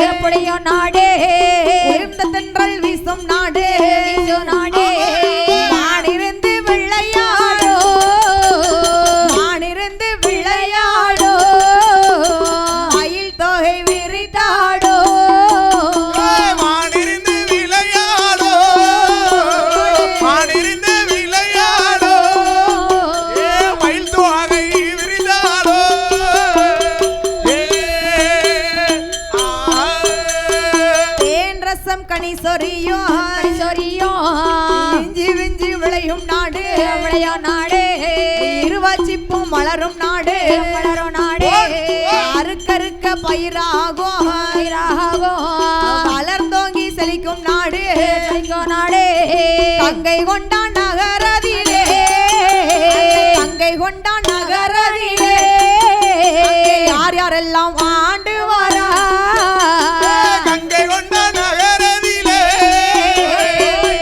எப்படியோ நாடே உயர்ந்த தென்றல் வீசும் நாடே வீசும் நாடே மானிருந்து விளையாடோ மானிருந்து விளையாடோ மயில் தொகை விரித்தாடோ மானிருந்து விளையாடோ மானிருந்து விளையாடோ மயில் தொகை விரித்தாடோ தேன் ரசம் கனி சொரியும் சொரியும் இஞ்சி விஞ்சி விளையும் நாடு விளையோ நாடு இருவாச்சிப்பும் வளரும் நாடு வளரும் நாடு அறுக்கறுக்க பயிராகும் பயிராகும் வளர்ந்தோங்கி செழிக்கும் நாடு செழிக்கும் நாடு கங்கை கொண்டா நகரதிலே கங்கை கொண்டா நகரதிலே யார் யாரெல்லாம் ஆண்டு வரா கங்கை கொண்ட நகரதிலே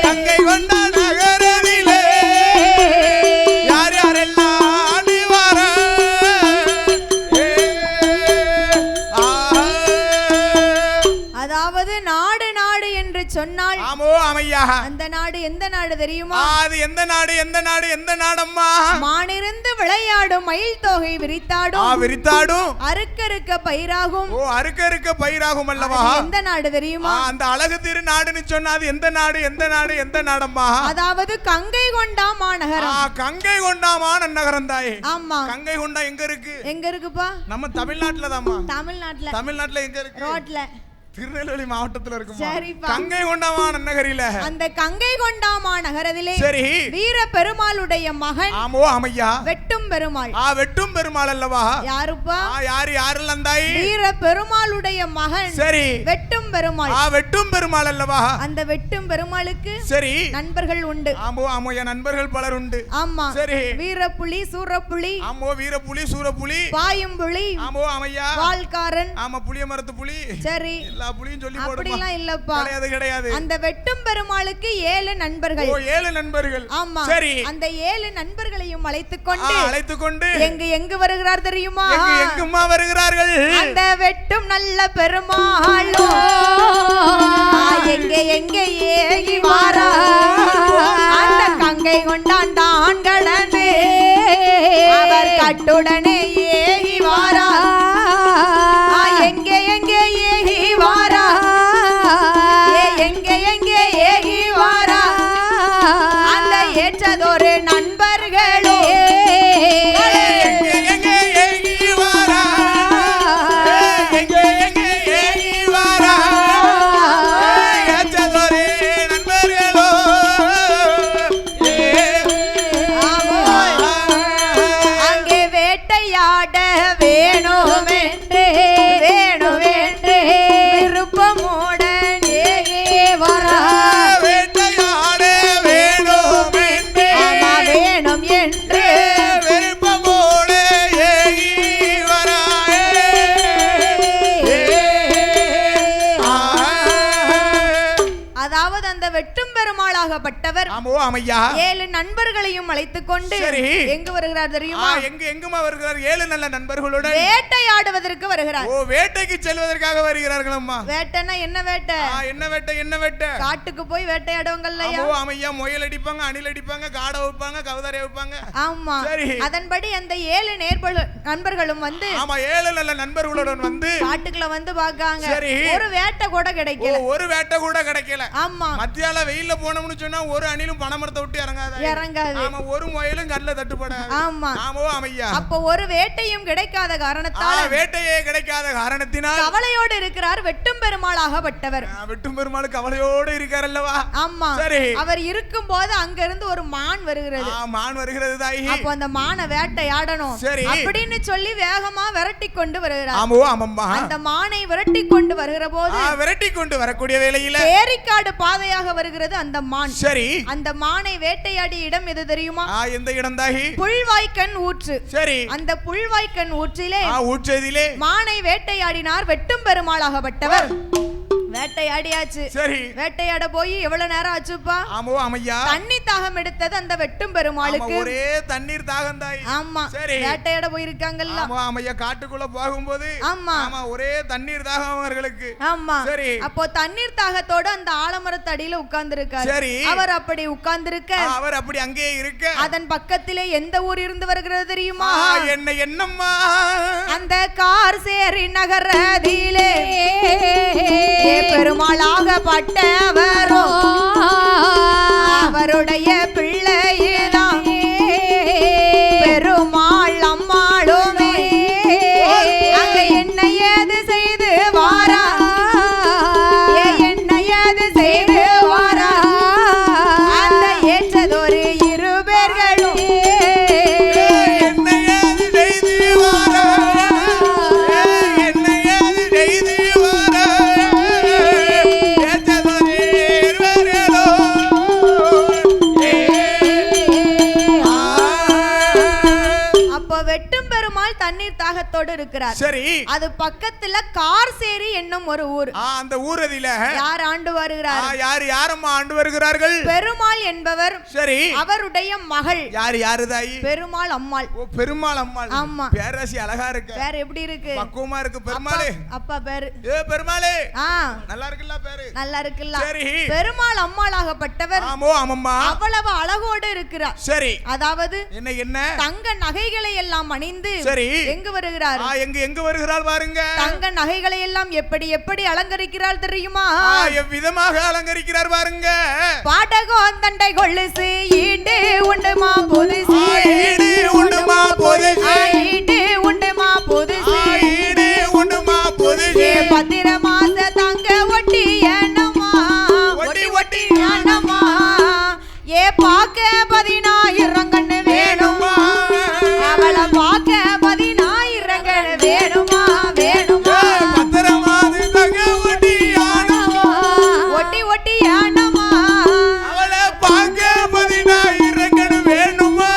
கங்கை கொண்ட நகரதிலே யார் யாரெல்லாம் ஆடி வர அதாவது நாடு நாடு என்று சொன்னால் ஆமோ அமையா அந்த நாடு எந்த நாடு தெரியுமா அது எந்த நாடு எந்த நாடு எந்த நாடம்மா மானிருந்து விளையாடும் மயில் தொகை விரித்தாடும் விரித்தாடும் அறுக்கறுக்க பயிராகும் ஓ அறுக்க அறுக்க பயிராகும் அல்லவா அது எந்த நாடு தெரியுமா அந்த அழகு திரு நாடுன்னு சொன்னா அது எந்த நாடு எந்த நாடு எந்த நாடம்மா அதாவது கங்கை கொண்டா மாநகரம் கங்கை கொண்டாமா நன்னகரம் தாயே ஆமா கங்கை கொண்டா எங்க இருக்கு எங்க இருக்குப்பா நம்ம தமிழ்நாட்டுல தாம்மா தமிழ்நாட்டுல தமிழ்நாட்டுல எங்க இருக்கு ரோட்ல திருநெல்வேலி மாவட்டத்துல இருக்கு சரிப்பா கங்கை கொண்டாமா நன்னகரில அந்த கங்கை கொண்டா மாநகரத்திலே சரி வீர பெருமாளுடைய மகன் ஆமோ அமையா வெட்டும் பெருமாள் வெட்டும் பெருமாள் அல்லவா யாருப்பா யாரு யாரெல்லாம் தாய் வீர பெருமாளுடைய மகன் சரி வெட்டும் பெருமாள் வெட்டும் பெருமாள் அல்லவா அந்த வெட்டும் பெருமாளுக்கு சரி நண்பர்கள் உண்டு ஆமோ ஆமோ என் நண்பர்கள் பலர் உண்டு ஆமா சரி வீரப்புலி சூரப்புலி ஆமோ வீரப்புலி சூரப்புலி பாயும் புலி ஆமோ அமையா வால்காரன் ஆமா புளிய மரத்து புலி சரி எல்லா புலியும் சொல்லி போடுமா அப்படிலாம் இல்லப்பா கிடையாது கிடையாது அந்த வெட்டும் பெருமாளுக்கு 7 நண்பர்கள் 7 நண்பர்கள் ஆமா சரி அந்த 7 நண்பர்களையும் அழைத்துக் கொண்டு எங்கு வருகிறார் தெரியுமா எங்குமா வருகிறார்கள் அந்த வெட்டும் நல்ல பெருமாளோ எங்கே ஏகி வாரா அந்த கங்கை கொண்டான் தான் கடந்து அவர் கட்டுடனே ஏகி வாரா எங்கே ஏகி வாரா எங்கே ஏகி வாரா அந்த ஏற்றதொரு நண்பர்களே அங்கே வேட்டையாட வேணுமென்று விருப்பமுடன் ஏகி வரா வேட்டையாட வேணும் என்று விருப்பமோடு ஏகி அதாவது அந்த வெட்டும் பெருமாளாகப்பட்டவர் ஆமோ அமையா 7 நண்பர்களையும் அழைத்துக் கொண்டு எங்கு வருகிறார் தெரியுமா எங்குமா வருகிறார் 7 நல்ல நண்பர்களுடன் வேட்டையாடுவதற்கு வருகிறார் வேட்டைக்கு செல்வதற்காக வருகிறார்கள் அம்மா வேட்டைனா என்ன வேட்டை என்ன வேட்டை காட்டுக்கு போய் வேட்டையாடுவாங்க இல்லையா அமையா முயல் அடிப்பாங்க அணில் அடிப்பாங்க காடை வைப்பாங்க கவுதாரை வைப்பாங்க ஆமா அதன்படி அந்த 7 நண்பர்களும் வந்து ஆமா 7 நல்ல நண்பர்களுடன் வந்து காட்டுக்குள்ள வந்து பாக்காங்க ஒரு வேட்டை கூட கிடைக்கல ஆமா மத்தியால வெயில்ல போனோம்னு சொன்னா ஒரு அணிலும் பணமரத்தை விட்டு இறங்காது ஆமா ஒரு முயலும் கல்ல தட்டுப்படாது ஆமா அமையா அப்ப ஒரு வேட்டையும் கிடைக்காத காரணத்தினால் கவலையோடு இருக்கிறார் வெட்டும் பெருமாளாகப்பட்டவர் வெட்டும் பெருமாள் கவலையோடு இருக்கார் அல்லவா ஆமா அவர் இருக்கும் போது அங்க இருந்து ஒரு மான் வருகிறது தாயி அப்ப அந்த மானை வேட்டையாடணும் அப்படின்னு சொல்லி வேகமா விரட்டி கொண்டு வருகிறார் அந்த மானை விரட்டி கொண்டு வருகிற போது விரட்டி கொண்டு வரக்கூடிய வேளையில ஏரிக்காடு பாதையாக வருகிறது அந்த மான் அந்த மானை வேட்டையாடிய இடம் எது தெரியுமா எந்த இடம் தாயி புல்வாய்க்கண் ஊற்று அந்த புல்வாய்க்கண் ஊற்றிலே மானை வேட்டையாடினார் வெட்டும் பெருமாளாகப்பட்டவர் வேட்டையாடியாச்சு. சரி. வேட்டையாட போய் எவ்வளவு நேரம் ஆச்சுப்பா? ஆமோ அம்மையா. தண்ணி தாகம் எடுத்தது அந்த வெட்டும் பெருமாளுக்கு. ஒரே தண்ணீர் தாகம் தாய். ஆமா. சரி. வேட்டையாட போயிருக்காங்கல்ல. ஆமா அம்மையா, காட்டுக்குள்ள போகும்போது ஆமா ஒரே தண்ணீர் தாகம் அவர்களுக்கு. ஆமா. சரி. அப்போ தண்ணீர் தாகத்தோட அந்த ஆலமரத்தடியில உட்கார்ந்திருக்காரு. சரி. அவர் அப்படி உட்கார்ந்திருக்க, அவர் அப்படி அங்கேயே இருக்க, அதன் பக்கத்திலே எந்த ஊர் இருந்து வருகிறது தெரியுமா? என்னம்மா? அந்த கார் சேரி நகரதிலே பெருமாளாகப்பட்டவரோ அவருடைய பிள்ளைதான் பெருமாள் அம்மாளுமே. அங்க என்ன ஏது செய்து வாரா, என்ன ஏது செய்து வாரா, அந்த ஏற்றதொரு இரு பேர்களும் தாகத்தோடு இருக்கிறார். சரி. அது பக்கத்துல கார்சேரி என்னும் ஒரு ஊர். அந்த ஊரதில யார் ஆண்டு வருகிறார்? யாரம்மா ஆண்டு வருகிறார்கள்? பெருமாள் என்பவர். சரி. அவருடைய மகள் யாரு தாயி? பெருமாள் அம்மாள். ஓ, பெருமாள் அம்மாள். ஆமா. பேராசி அழகா இருக்கு. பேர் எப்படி இருக்கு? பக்குவமா இருக்கு. பெருமாளே. அப்பா பேரு. பெருமாளே. நல்லா இருக்குல்ல பேரு? நல்லா இருக்குல்ல. சரி. பெருமாள் அம்மாளாகப்பட்டவர். ஆமோ ஆமம்மா. அவ்வளவு அழகோடு இருக்கிறார். சரி. அதாவது என்ன தங்க நகைகளை எல்லாம் அணிந்து சரி எங்க வருகிறார்? எங்க வருகிறாள் பாருங்க. தங்க நகைகளை எல்லாம் எப்படி எப்படி அலங்கரிக்கிறாள் தெரியுமா? எவ்விதமாக அலங்கரிக்கிறார் பாருங்க. பாடகோன் தண்டை கொள்ளுசு ஈடு உண்டுமா புதுசு, ஈடு உண்டுமா புதுசு, ஈடு உண்டுமா புதுசு, ஈடு உண்டுமா புதுசு, பத்திர மாச தங்க ஒட்டி ஏனமா, ஒட்டி ஒட்டி ஏனமா, ஏ பாக்க 10000 கண்ணு வேணுமா, அவளை பாக்க 10000 வேணுமா, வேணுமா, பத்திர மாச தங்க ஒட்டி ஏனமா, ஒட்டி ஒட்டி ஏனமா, அவளை பாக்க 10000 வேணுமா.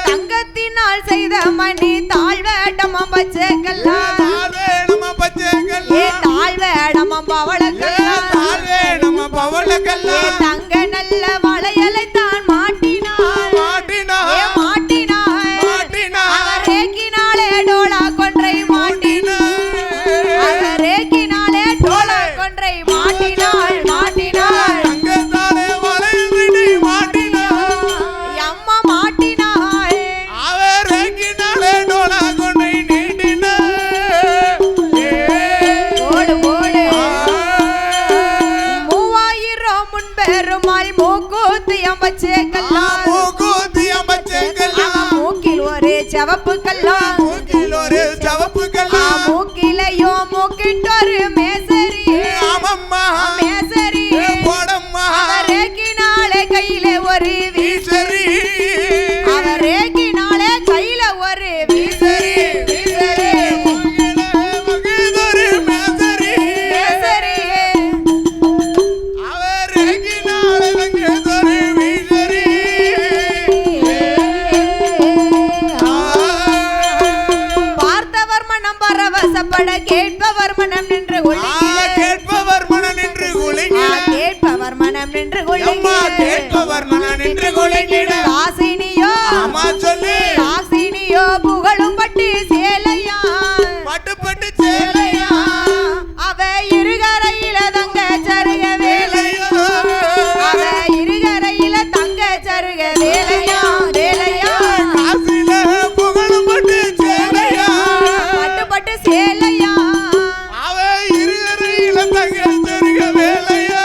தங்கத்தினால் செய்த மணி தாழ்வேடமா பச்சைக்கல்லாம், தாழ்வேடமா பச்சைக்கல்லாம், தாழ்வேடமா பவளக்கல்லாம், தாழ்வேடமா பவளக்கல்லாம், தங்க நல்ல வளையலை தான் மாட்டினாள், மாட்டினாள், மாட்டினாள், அவரேக்கினாலே டோலா கொன்றை மாட்டினாள், அவரேக்கினாலே டோலா கொன்றை மாட்டினாள், மாட்டினாள், தங்கத்தாலே வளையலை மாட்டினாள், அம்மா மாட்டினாள், அவரேக்கினாலே டோலா கொன்றை நீட்டினாள். ஓடு ஓடு 3000 முன்பெருமாள் மூக்கூத்தி அமைச்சேக்கலாம், மூக்கூத்தி அமைச்சேக்கலாம், மூக்கில் ஒரு சிவப்பு கல்லாம், மூக்கில் ஒரு சிவப்பு கல்லாம், மூக்கிலையோ மூக்கிட்டொரு மேசரி, ஆமம்மா மேசரி போடம்மா, அவரேக்கினாலே கையில ஒரு வீசரி, அவரேக்கினாலே கையில ஒரு வீசரி, வீசரி மகிழ்தொரு மேசரி, மேசரி அவரேக்கினாலே மகிழ்தொரு வீசரி. பார்த்தவர் மனம் பரவசப்பட கேட்பவர் மனம் நின்று கேட்பவர் மனம் நின்று குலுங்கிட, கேட்பவர் மனம் நின்று கேட்பவர் மனம் நின்று குலுங்கிட, காசினியோ ஆமா சொல்லு, காசினியோ புகழும் பட்டு சேலையா, பட்டு பட்டு சேலையா, அவ இருகரையில தங்க சருக வேலையா, அவ இருகரையில தங்க சருக வேலையா, வேலையா, காசில புகழும் பட்டு சேலையா, பட்டு பட்டு சேலையா, அவ இருகரையில தங்க சருக வேலையா.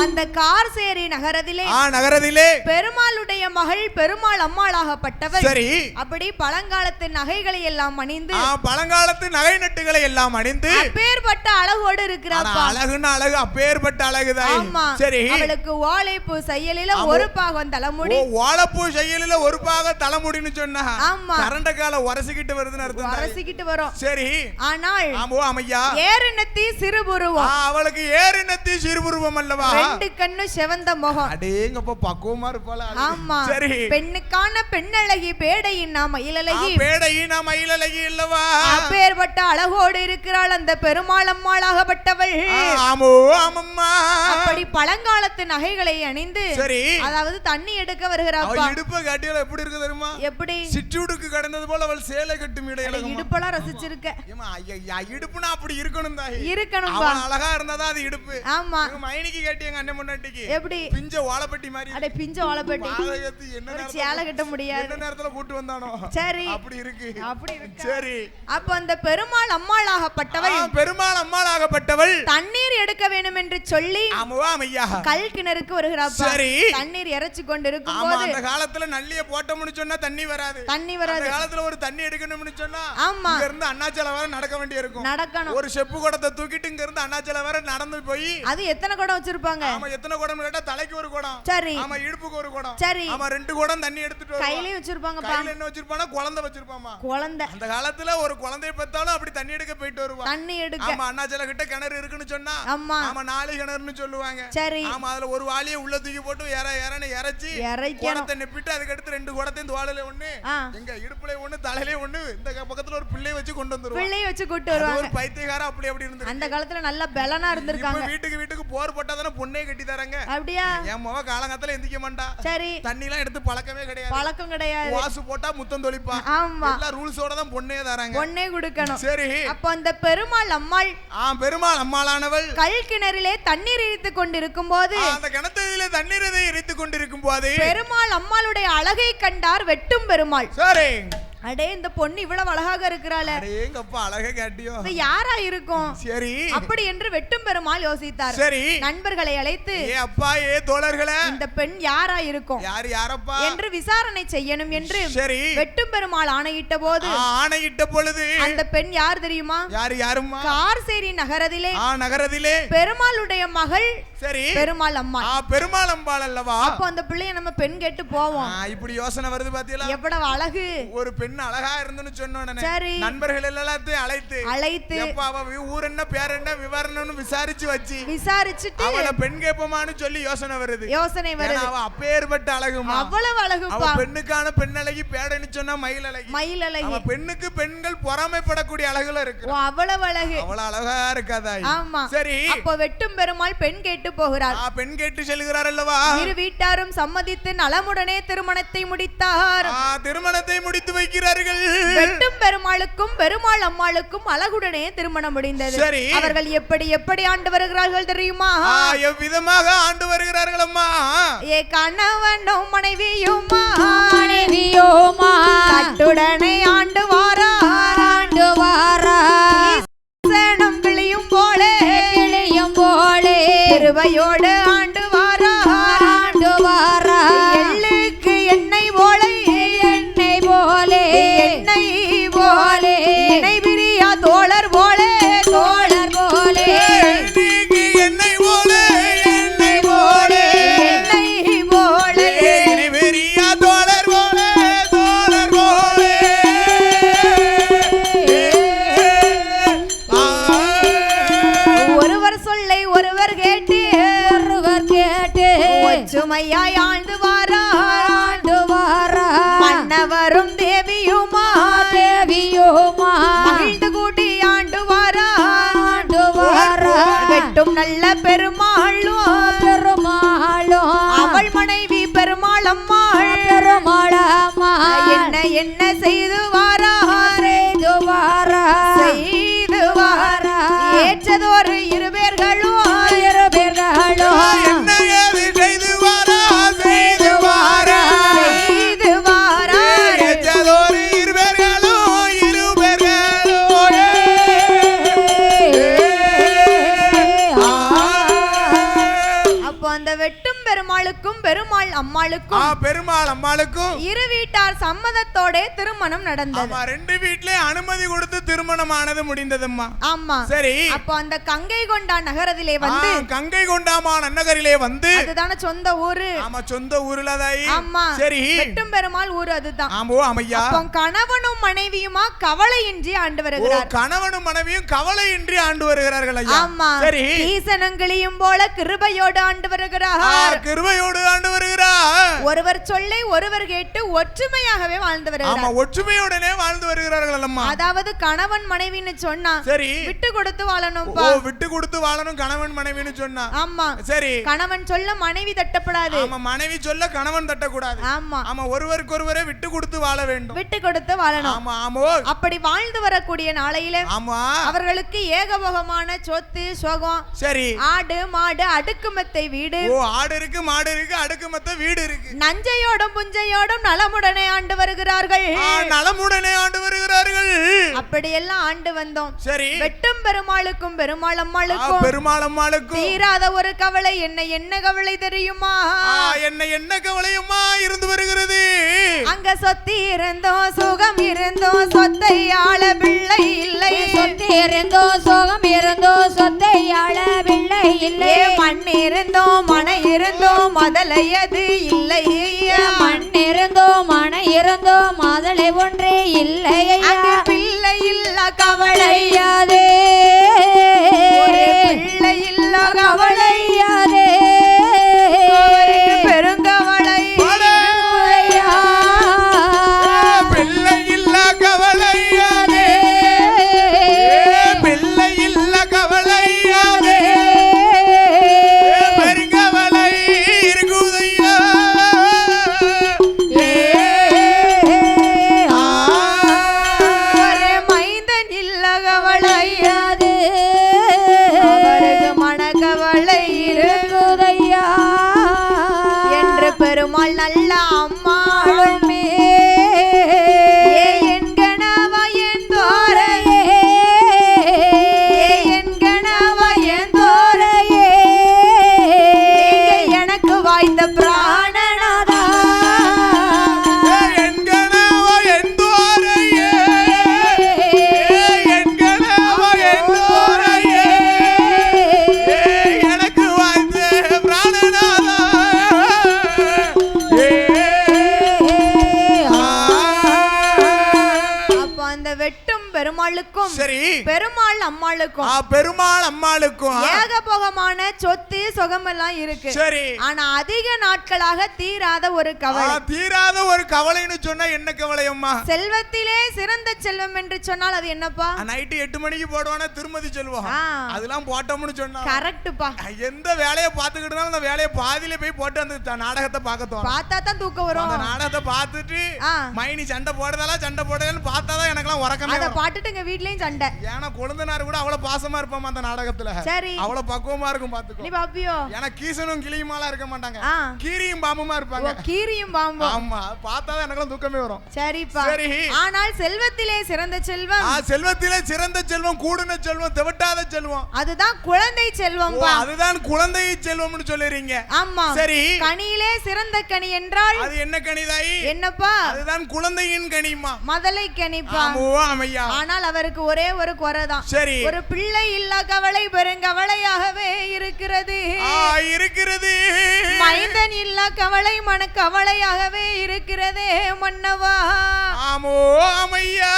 அந்த கார்சேரி நகரத்திலே நகரத்திலே பெருமாளுடைய மகள் பெருமாள் அம்மாளாகப்பட்டவர். சரி. அப்படி பழங்காலத்து நகைகளை எல்லாம் அணிந்து, பழங்காலத்து நகை நட்டுகளை எல்லாம் அணிந்து அப்பேற்பட்ட அழகோடு இருக்கிறார். அழகுன்னா அழகு, அப்பேற்பட்ட அழகுதான். சரி. அவளுக்கு ஓலைப்பூ செயலில ஒரு பாகம் தலைமுடி, ஓலைப்பூ செயலில ஒரு பாகம் தலைமுடின்னு சொன்னா ஆமா கரண்ட கால உரசிக்கிட்டு வருதுன்னு அர்த்தம். உரசிக்கிட்டு வரும். சரி. ஆனால் ஆமோ அம்மையா, ஏறினத்தி சிறுபுருவம், அவளுக்கு ஏறினத்தி சிறுபுருவம் அல்லவா, 2 கண்ணு செவந்த முகம், அடேங்கப்பா பக்குவமா இருப்பாள. ஆமா ஆமா சரி பெண்ணுக்கான பெண்ணழகி பேடையின் மயிலழகி இல்லவா அப்பேற்பட்ட அழகோடு இருக்கிறாள் அந்த பெருமாள் அம்மாளாகப்பட்டவள். ஆமோ ஆமம்மா அப்படி பழங்காலத்து நகைகளை அணிந்து சரி அதாவது தண்ணி எடுக்க வருகிறாப்பா. இடுப்பு காட்டியல எப்படி இருக்கு தெரியுமா? எப்படி சிற்றூடுக்கு கடந்தது போல அவள் சேலை கட்டும் இடையில இடுப்பெல்லாம் ரசிச்சிருக்க. இடுப்புனா அப்படி இருக்கணும் தாய் இருக்கணும். அழகா இருந்தாதான் அது இடுப்பு. ஆமா மைனிக்கு கேட்டி எங்க அண்ணன் முன்னாடிக்கு எப்படி பிஞ்ச வாழைப்பட்டி மாதிரி. அட பிஞ்ச வாழைப்பட்டி என்ன சேலை கட்ட முடியாது. என்ன நேரத்துல கூட்டி வந்தானோ சரி அப்படி இருக்கு அப்படி இருக்கு. சரி அப்ப அந்த பெருமாள் அம்மாளாகப்பட்டவள் தண்ணீர் எடுக்க வேண்டும் என்று சொல்லி கல் கிணறுக்கு வருகிறாப்பா. சரி தண்ணீர் இறைச்சு கொண்டு இருக்கும் போது அந்த காலத்துல நல்லிய போட்டோம்னு சொன்னா தண்ணி வராது. அந்த காலத்துல ஒரு தண்ணி எடுக்கணும்னு சொன்னா ஆமா இங்க இருந்து அண்ணாச்சல வர நடக்க வேண்டிய இருக்கும். நடக்கணும். ஒரு செப்பு குடத்தை தூக்கிட்டு இங்க இருந்து அண்ணாச்சல வர நடந்து போய் அது எத்தனை குடம் வச்சிருப்பாங்க? ஆமா எத்தனை குடம் கேட்டா தலைக்கு ஒரு குடம். சரி ஆமா இடுப்புக்கு ஒரு குடம். சரி ஆமா 2 குடம் தண்ணி எடுத்துட்டு வருவாங்க. கையில வச்சிருப்பாங்க. கையில என்ன வச்சிருப்பானா? குழந்தை வச்சிருப்பாமா. குழந்தை. அந்த காலத்துல ஒரு குழந்தையை பெத்தாலும் அப்படி தண்ணி எடுக்க போயிட்டு வருவா. தண்ணி எடுக்க. ஆமா அண்ணாச்சல கிட்ட கிணறு இருக்குன்னு சொன்னா ஆமா 4 கிணறுன்னு சொல்லுவாங்க. சரி ஆமா அதுல ஒரு வாளியை உள்ள தூக்கி போட்டு ஏறன்னு இறைச்சி குடத்தை நெப்பிட்டு அதுக்கு அடுத்து 2 குடத்தையும் தோளில ஒண்ணு எங்க இடுப்புல ஒண்ணு தலையில ஒண்ணு இந்த பக்கத்துல ஒரு பிள்ளை வச்சு கொண்டு வந்துருவாங்க. பிள்ளை வச்சு கூட்டி வருவாங்க. ஒரு பைத்தியக்கார அப்படி இருந்து அந்த காலத்துல நல்ல பலனா இருந்திருக்காங்க. வீட்டுக்கு போர் போட்டாதானே பொண்ணே கட்டி தராங்க. அப்படியே என் மொவ காலங்கத்துல எந்திக்க மாட்டா. சரி தண்ணி எல்லாம் எடுத்து பழக்கமே கிடையாது. பழக்கம் கிடையாது. வாசு போட்டா முத்தம் தொளிப்பா. ஆமா எல்லா ரூல்ஸோட தான் பொண்ணே தராங்க. பொண்ணே கொடுக்கணும். சரி அப்ப அந்த பெருமாள் அம்மாளானவள் கல் கிணறிலே தண்ணீர் இறைத்து கொண்டிருக்கும் போது அந்த கிணத்திலே தண்ணீர் இறைத்து கொண்டிருக்கும் போது பெருமாள் அம்மாளுடைய அழகை கண்டார் வெட்டும் பெருமாள். சரி அடே இந்த பொண்ணு இவ்வளவு அழகாக இருக்கிறாளே. அடேங்கப்பா அழகா கேட்டியோ. இது யாரா இருக்கும்? சரி அப்படி என்று வெட்டும் பெருமாள் யோசித்தார். சரி நண்பர்களை அழைத்து அப்பா தோழர்களே இந்த பெண் யாரா இருக்கும்? யாரப்பா என்று விசாரணை செய்யணும் என்று சரி வெட்டும் பெருமாள் ஆணையிட்ட பொழுது அந்த பெண் யார் தெரியுமா? யாரும்மா? கார்சேரி நகரத்திலே பெருமாளுடைய மகள். சரி பெருமாள் அம்மா. பெருமாள் அம்பாள் அல்லவா? அப்ப அந்த பிள்ளைய நம்ம பெண் கேட்டு போவோம். இப்படி யோசனை வருது பாத்தீங்களா? எவ்வளவு அழகு. ஒரு பெண் அழகா இருந்துன்னு சொன்னோனே சரி நண்பர்கள் எல்லாத்தையும் அழைத்து எப்ப அவ ஊர் என்ன பேர் என்ன விவரம்னு விசாரிச்சுட்டு அவள பெண் கேப்பமான்னு சொல்லி யோசனை வருது. அவ அப்பேற்பட்ட அழகுமா. அவ்வளவு அழகு. அவ பெண்ணுக்கான பெண் அழகி பேடன்னு சொன்னா மயில் அழகி. அவ பெண்ணுக்கு பெண்கள் பொறாமைப்படக்கூடிய அழகுல இருக்கு. அவ்வளவு அழகு. அவ்வளவு அழகா இருக்காதா? ஆமா சரி அப்ப வெட்டும் பெருமாள் பெண் கேட்டு போகிறார். பெண் கேட்டு செல்கிறார் அல்லவா? இரு வீட்டாரும் சம்மதித்து நலமுடனே திருமணத்தை முடித்தார். திருமணத்தை முடித்து வைக்கிறார்கள். வெட்டும் பெருமாளுக்கும் பெருமாள் அம்மாளுக்கும் அழகுடனே திருமணம் முடிந்தது. அவர்கள் எப்படி ஆண்டு வருகிறார்கள் தெரியுமா? எவ்விதமாக ஆண்டு வருகிறார்கள் அம்மா? கணவனும் மனைவியுமா கட்டுடனே ஆண்டு வாரார் கிளியும் போலே திருவையோடு ஆண்டு வாரார் எள்ளுக்கு எண்ணெய் போலே எண்ணெய் பிரியா தோழர் போலே எண்ணெய் போலே பிரியா தோழர் போலே ஒருவர் சொல்லை ஒருவர் கேட்டு ஒற்றுமையாய் ஆண்டு வாரார் மன்னவரும் தேவியுமா மகிழ்ந்து கூட்டி ஆண்டு வாரார் வெட்டும் நல்ல பெருமாளும் அவள் மனைவி பெருமாள் அம்மாள் என்ன செய்து வாரார் ஏற்றதொரு இருபேர்களும் பெருமாள் அம்மாளுக்கும் இரு வீட்டார் சம்மதத்தோட திருமணம் நடந்தது. ஆமா 2 வீட்லயே அனுமதி கொடுத்து திருமணமானது முடிந்ததும்மா. ஆமா சரி அப்ப அந்த கங்கை கொண்டா நகரத்திலே வந்து நகரிலே வந்து அதுதான சொந்த ஊரு. ஆமா சொந்த ஊர்ல தாய். ஆமா சரி வெட்டும் பெருமாள் ஊர் அதுதான். ஆமா ஆமையா. அப்ப கணவனும் மனைவியுமா கவலையின்றி ஆண்டு வருகிறார். கணவனும் மனைவியும் கவலையின்றி ஆண்டு வருகிறார்கள் ஐயா. ஆமா சரி ஈசனங்களியும் போல கிருபையோடு ஆண்டு வருகிறார். கிருபையோடு ஆண்டு வருகிறார். ஒருவர் சொல்லை ஒருவர் கேட்டு ஒற்றுமையாகவே வாழ்ந்து வருகிறார்கள். ஆமா, ஒற்றுமையுடனே வாழ்ந்து வருகிறார்கள் அம்மா. அதாவது கணவன் மனைவின்னு சொன்னா சரி விட்டு கொடுத்து வாழணும்பா. ஓ, விட்டு கொடுத்து வாழணும் கணவன் மனைவின்னு சொன்னா. ஆமா சரி, கணவன் சொல்ல மனைவி தட்டப்படாது. ஆமா, மனைவி சொல்ல கணவன் தட்டக்கூடாது. ஆமா ஆமா, ஒருவருக்கு ஒருவரே விட்டு கொடுத்து வாழ வேண்டும். விட்டு கொடுத்து வாழணும். ஆமா ஆமா, அப்படி வாழ்ந்து வரக்கூடிய நாளையிலே ஆமா அவர்களுக்கு ஏகபோகமான சொத்து சோகம். சரி, ஆடு மாடு அடுக்குமெத்தை வீடு. ஓ, ஆடு இருக்கு மாடு இருக்கு அடுக்குமெத்த வீடு இருக்கு. நஞ்சையோடும் புஞ்சையோடும் நலமுடனே ஆண்டு வருகிறார்கள். நலமுடனே ஆண்டு வருகிறார்கள். அப்படியெல்லாம் ஆண்டு வந்தோம். சரி, வெட்டும் பெருமாளுக்கும் பெருமாள் அம்மாளுக்கும் தீராத ஒரு கவலை. என்ன கவலை தெரியுமா? என்ன கவலையுமா இருந்து வருகிறது. அங்க சொத்தி இருந்தோம் சுகம் இருந்தோம் சொத்தை ஆள பிள்ளை இல்லை. சொத்தி இருந்தோம் சுகம் இருந்தோம் சொத்தை ஆள பிள்ளை இல்லை. மண் இருந்தோம் மனை இருந்தோம் மதலையது இல்லை. மண் இருந்தோம் மனை இருந்தோம் மதலை ஒன்றே இல்லை. பிள்ளை இல்ல கவலையாதே, பிள்ளை இல்ல கவலையாதே, பெருங்கவலை பிள்ளை இல்ல கவலையாதே, பிள்ளை இல்ல கவலையாதே, பெருங்கவலை இருக்குதையா. மைந்தன் இல்ல கவலையாது, அவருக்கு மனக்கவலை இருக்குதையா என்று பெருமாள் நல்ல அம்மாளுமே என் கணவன் தோரையே, என் கணவன் தோரையே, எனக்கு வாய்ந்த பிராணநாதா, என் கனவா என் தோரையே, என் கனவா என் தோரையே, எனக்கு வாய்ந்த பிராணநாதா. அப்ப அந்த வெட்டும் பெருமாளுக்கும் சரி, பெருமாள் அம்மாளுக்கும் பெருமாள் அம்மாளுக்கும் ஏகபோகமான சொத்து சுகமெல்லாம் இருக்கு. சரி, ஆனா அதிக நாட்களாக தீராத ஒரு கவலை. தீராத ஒரு கவலைன்னு சொன்னா என்ன கவலையம்மா? செல்வத்திலே சிறந்த செல்வம் என்று சொன்னால் அது என்னப்பா? நைட்டு 8 மணிக்கு போடுவானே திருமதி செல்வம், அதெல்லாம் போட்டோம்னு சொன்னா கரெக்ட்பா. எந்த வேலையை பார்த்துக்கிட்டு அந்த வேலையை பாதியில போய் போட்டு அந்த நாடகத்தை பார்க்கத்தோம். பார்த்தா தான் தூக்கம் வரும். அந்த நாடகத்தை பார்த்துட்டு மைனி சண்டை போடுறதால சண்டை போடுறதுன்னு பார்த்தாதான் எனக்கெல்லாம் உறக்கமே. அதை பாட்டுட்டு எங்க வீட்லயும் சண்டை. ஏன்னா கொழுந்தனாரு கூட அவ்வளவு பாசமா இருப்பாமா அந்த நாடகத்துல. சரி, அவ்வளவு பக்குவமா இருக்கும் பாத்துக்கோ. நீ பாப்பியோ? ஏன்னா கீசனும் கிளியுமாலாம் இருக்க மாட்டாங்க, கீரியும் பாம்புமா இருப்பாங்க. கீரியும் பாம்பும். ஆமா, பார்த்தாதான் எனக்கெல்லாம் தூக்கமே வரும். சரிப்பா. சரி, ஆனால் செல்வத்திலே சிறந்த செல்வம், செல்வத்திலே சிறந்த செல்வம், கூடுன செல்வம், தெவட்டாத செல்வம், அதுதான் குழந்தை செல்வம். அதுதான் குழந்தை செல்வம்னு சொல்லுறீங்க. ஆமா. சரி, கனியிலே சிறந்த கனி என்றால் அது என்ன கனிதாயி? என்னப்பா? அதுதான் குழந்தையின் கனிமா, மதலை கனிப்பா. ஆனால் அவருக்கு ஒரே ஒரு குறைதான். சரி, ஒரு பிள்ளை இல்ல கவலை பெருங்கவலையாகவே இருக்கிறது. மைந்தன் இல்ல கவலை மனக்கவலையாகவே இருக்கிறதே மன்னவா. ஆமோ அம்மையா.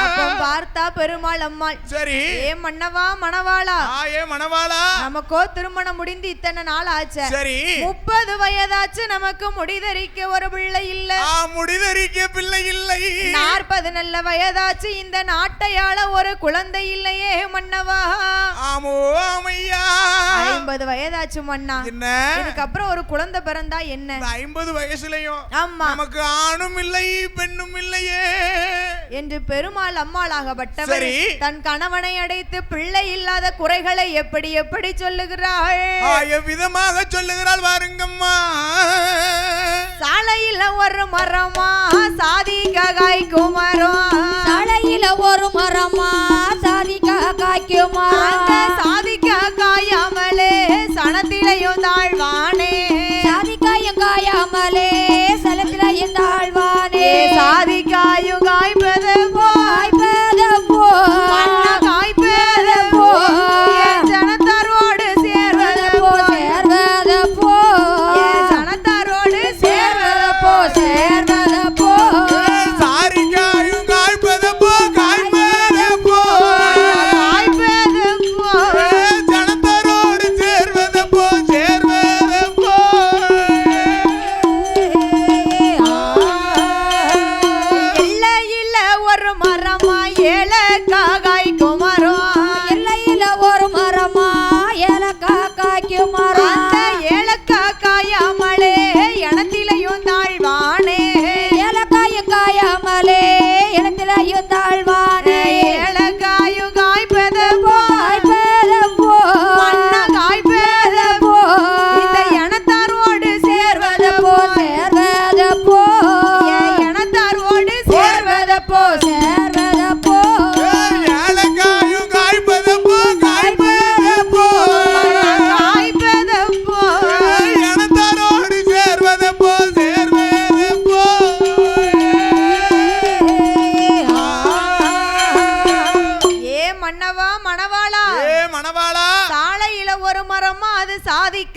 அப்ப பார்த்தா பெருமாள் அம்மாள். சரி, ஏ மன்னவா மணவாளா, ஏ மணவாளா, நமக்கோ திருமணம் முடிந்து இத்தனை நாள் ஆச்சு. சரி, 30 வயதாச்சு, நமக்கு முடிதரிக்க ஒரு பிள்ளை இல்ல. முடிதரிக்க பிள்ளை இல்லை. 40 நல்ல வயதாச்சு, இந்த நாட்டையாள ஒரு குழந்தை இல்லையே மன்னவா. ஆமோ அம்மையா. 50 வயதாச்சு மன்னா, என்ன இதுக்கப்புறம் ஒரு குழந்தை பிறந்தா என்ன? 50 வயசுலயும் ஆமா, நமக்கு ஆணும் இல்லை பெண்ணும் இல்லையே என்று பெருமாள் அம்மாளாகப்பட்டவர் தன் கணவனை அடைத்து பிள்ளை இல்லாத குறைகளை எப்படி எப்படி சொல்லுகிறாள்? விதமாக சொல்லுகிறாள் பாருங்கம்மா. சாலையில ஒரு மரமா சாதிக்க காய்க்கும் மரம், சாலையில ஒரு மரமா சாதிக்க காய்க்குமா, சாதிக்க காயாமலே சனத்திலையும் தாழ்வானே, சாதிக்காயும் காயாமலே சலத்திலையும் தாழ்வானே, சாதிக்காயும் காய்ப்பது காய்ப்பது போ காய்ப்பது போ, ஜனத்தாரோடு சேர்வது போ சேர்வது போ, ஜனத்தாரோடு சேர்வது போ சேர்வது போ, சாரிக்காயும்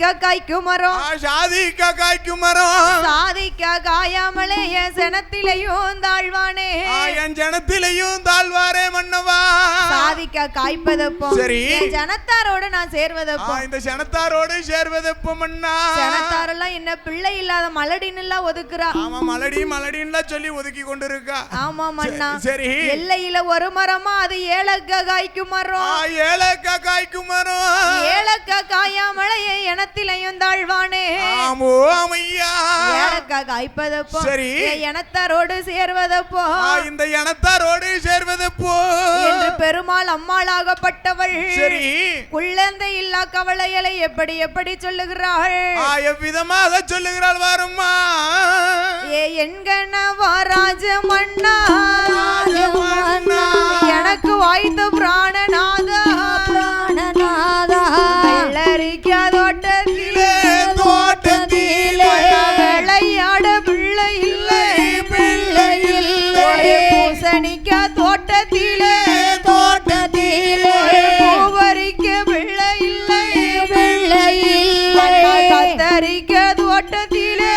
சாதிக்க காய்க்கும் மரம் சாதிக்க காய்க்கும் மரம் சாதிக்க காயாமலே என் ஜனத்திலையும் தாழ்வானே என் ஜனத்திலையும் தாழ்வாரே மன்னவா சாதிக்க காய்ப்பதப்போ சரி ஜனத்தாரோடு நான் சேர்வதப்போ இந்த ஜனத்தாரோடு சேர்வதப்போ மன்னா ஜனத்தாரெல்லாம் என்ன பிள்ளை இல்லாத மலடின்னு எல்லாம் ஒதுக்குறா ஆமா மலடி மலடின்னு சொல்லி ஒதுக்கி கொண்டு இருக்கா ஆமா மன்னா சரி எல்லையில ஒரு மரமா அது ஏலக்கா காய்க்கும் மரம் ஏலக்கா காய்க்கும் மரம் ஏலக்கா காயாமலையே எனத்திலையும் தாழ்வானே ஆமோ ஆமையா ஏலக்கா காய்ப்பதப்போ சரி எனத்தாரோடு சேர்வதப்போ இந்த எனத்தாரோடு சேர்வதப்போ என்று பெருமாள் அம்மாளாகப்பட்டவள் சரி குழந்தை இல்லா கவலைகளை எப்படி எப்படி சொல்லுகிறாள் எவ்விதமாக சொல்லுகிறாள் வாரும்மா என்கணவா ராஜமன்னா எனக்கு வாய்த்த பிராணநாதா வெள்ளரிக்கா தோட்டத்திலே விளையாட பிள்ளை இல்லை பூசணிக்கா தோட்டத்திலே பூவரிக்க பிள்ளை இல்லை கத்தரிக்க தோட்டத்திலே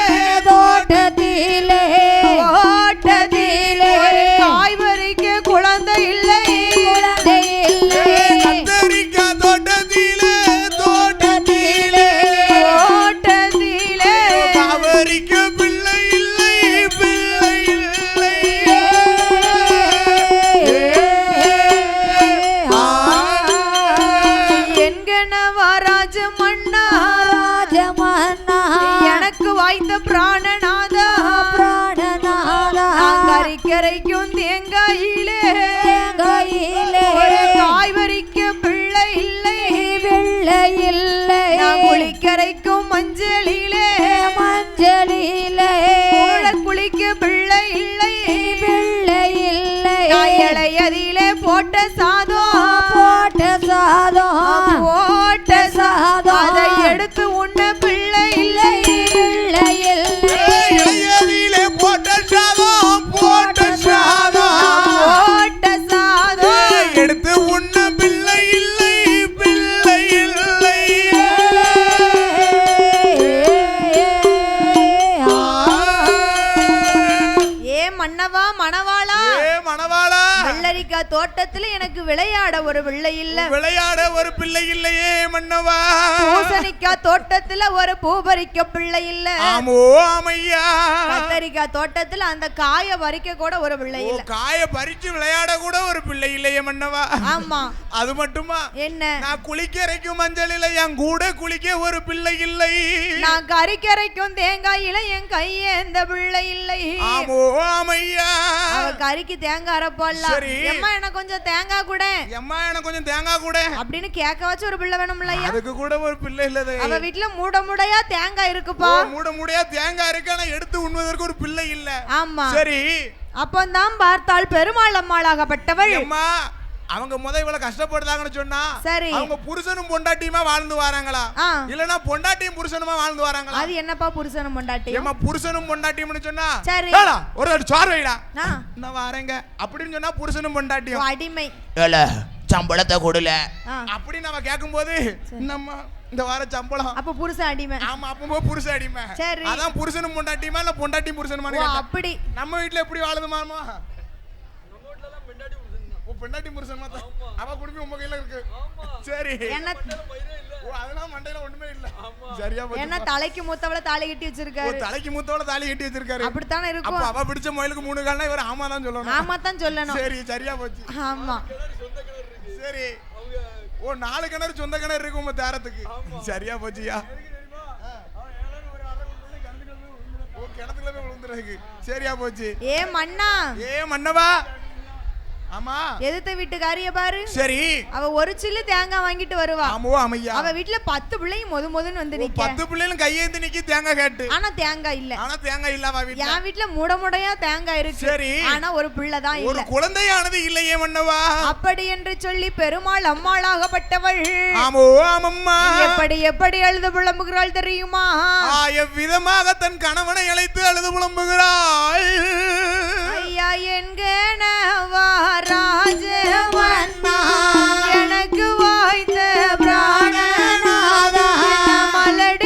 காய்பறிக்க குழந்தை இல்லை கத்தரிக்கா தோட்டத்திலே காய்பறிக்க பிள்ளை இல்லை என்கணவா ராஜமன்னா எனக்கு வாய்த்த பிராணநாதா கரைக்கும் தேங்காயிலே காய்பறிக்க பிள்ளை இல்லை குளிக்கரைக்கும் மஞ்சளிலே குளிக்க பிள்ளை இல்லை இளையதிலே போட்ட சாதம் அதை எடுத்து உண்ண பிள்ளை இல்லை இளையதிலே போட்ட சாதம் எடுத்து உண்ண பிள்ளை இல்லை மன்னவா மணவாளா வெள்ளரிக்கா தோட்டத்துல எனக்கு விளையாட ஒரு பிள்ளை இல்லையே மன்னவா பூசணிக்கா தோட்டத்துல ஒரு பூபரிக்க பிள்ளை இல்ல கத்தரிக்கா தோட்டத்துல அந்த காய பறிக்க கூட ஒரு பிள்ளை இல்ல காய பறிச்சு விளையாட கூட ஒரு பிள்ளை இல்லையே மன்னவா ஆமா அது மட்டுமா என்ன நான் குளிக்கரைக்கும் மஞ்சளில என் கூட குளிக்க ஒரு பிள்ளை இல்லை நான் கறிக்கரைக்கும் தேங்காயில என் கையேந்த பிள்ளை இல்லை கறிக்கு தேங்காய் அரைப்பால எம்மா எனக்கு கொஞ்சம் தேங்காய் கூட அப்படின்னு கேட்க வச்சு ஒரு பிள்ளை வேணும்ல அதுக்கு கூட ஒரு பிள்ளை இல்ல அவ வீட்டுல மூடையா தேங்காய் இருக்குப்பா மூடையா தேங்காய் இருக்கு ஆனா எடுத்து உண்ணுவதற்கு ஒரு பிள்ளை இல்ல ஆமா சரி அப்பந்தான் பார்த்தாள் பெருமாள் அம்மாளாகப்பட்டவள் அவங்க இவ்வளவு கஷ்டப்படுறாங்கன்னு சொன்னா அவங்க புருஷனும் பொண்டாட்டியுமா வாழ்ந்து வராங்களா இல்லனா பொண்டாட்டியும் புருஷனுமா வாழ்ந்து வராங்களா அது என்னப்பா புருஷனும் பொண்டாட்டியும் புருஷனும் பொண்டாட்டியும்னு சொன்னா ஒரு சோறு வைடா நான் வரேங்க அப்படின்னு சொன்னா புருஷனும் பொண்டாட்டியும் அடிமை சம்பளத்தை கொடுல அப்படி நம்ம கேட்கும்போது நம்ம இந்த வார சம்பளம் அப்ப புருஷன் அடிமை ஆமா அப்போ புருஷன் அடிமை அதான் புருஷனும் பொண்டாட்டியுமா இல்ல பொண்டாட்டியும் புருஷனுமா அப்படி நம்ம வீட்டுல எப்படி வாழுது மாமா பெண்டாட்டி புருஷன் மாத்தா அவ குடும்பம் உங்க கையில இருக்கு சரி அதெல்லாம் மண்டையில ஒண்ணுமே இல்ல சரியா போச்சு என்ன தலைக்கு மூத்தவள தாலி கட்டி வச்சிருக்காரு தலைக்கு மூத்தவள தாலி கட்டி வச்சிருக்காரு அப்படித்தானே இருக்கும் அப்ப அவ பிடிச்ச மயிலுக்கு 3 கால்னா இவர் ஆமா தான் சொல்லணும் சரி சரியா போச்சு ஆமா சரி 4 கிணறு சொந்த கிணறு இருக்கு உங்க தாரத்துக்கு சரியா போச்சியா கிணத்துக்குள்ள போய் விழுந்துருக்கு சரியா போச்சு மன்னவா ஆமா எதிர்த்த வீட்டுக்காரிய பாரு சரி அவ ஒரு சில்லு தேங்காய் வாங்கிட்டு வருவா அவ வீட்டுல 10 பிள்ளையும் மொதுன்னு வந்து நிக்க 10 பிள்ளைகளும் கையேந்து நிக்கி தேங்காய் கேட்டு ஆனா தேங்காய் இல்ல அவ வீட்டுல என் வீட்டுல மூடையா தேங்காய் இருக்கு சரி ஆனா ஒரு பிள்ளை தான் இல்ல ஒரு குழந்தையானது இல்லையே மன்னவா அப்படி என்று சொல்லி பெருமாள் அம்மாளாகப்பட்டவள் எப்படி அழுது புலம்புகிறாள் தெரியுமா எவ்விதமாக தன் கணவனை அழைத்து அழுது புலம்புகிறாள் ஐயா என்கணவா ராஜமன்னா எனக்கு வாய்த்த பிராணநாதா மலடி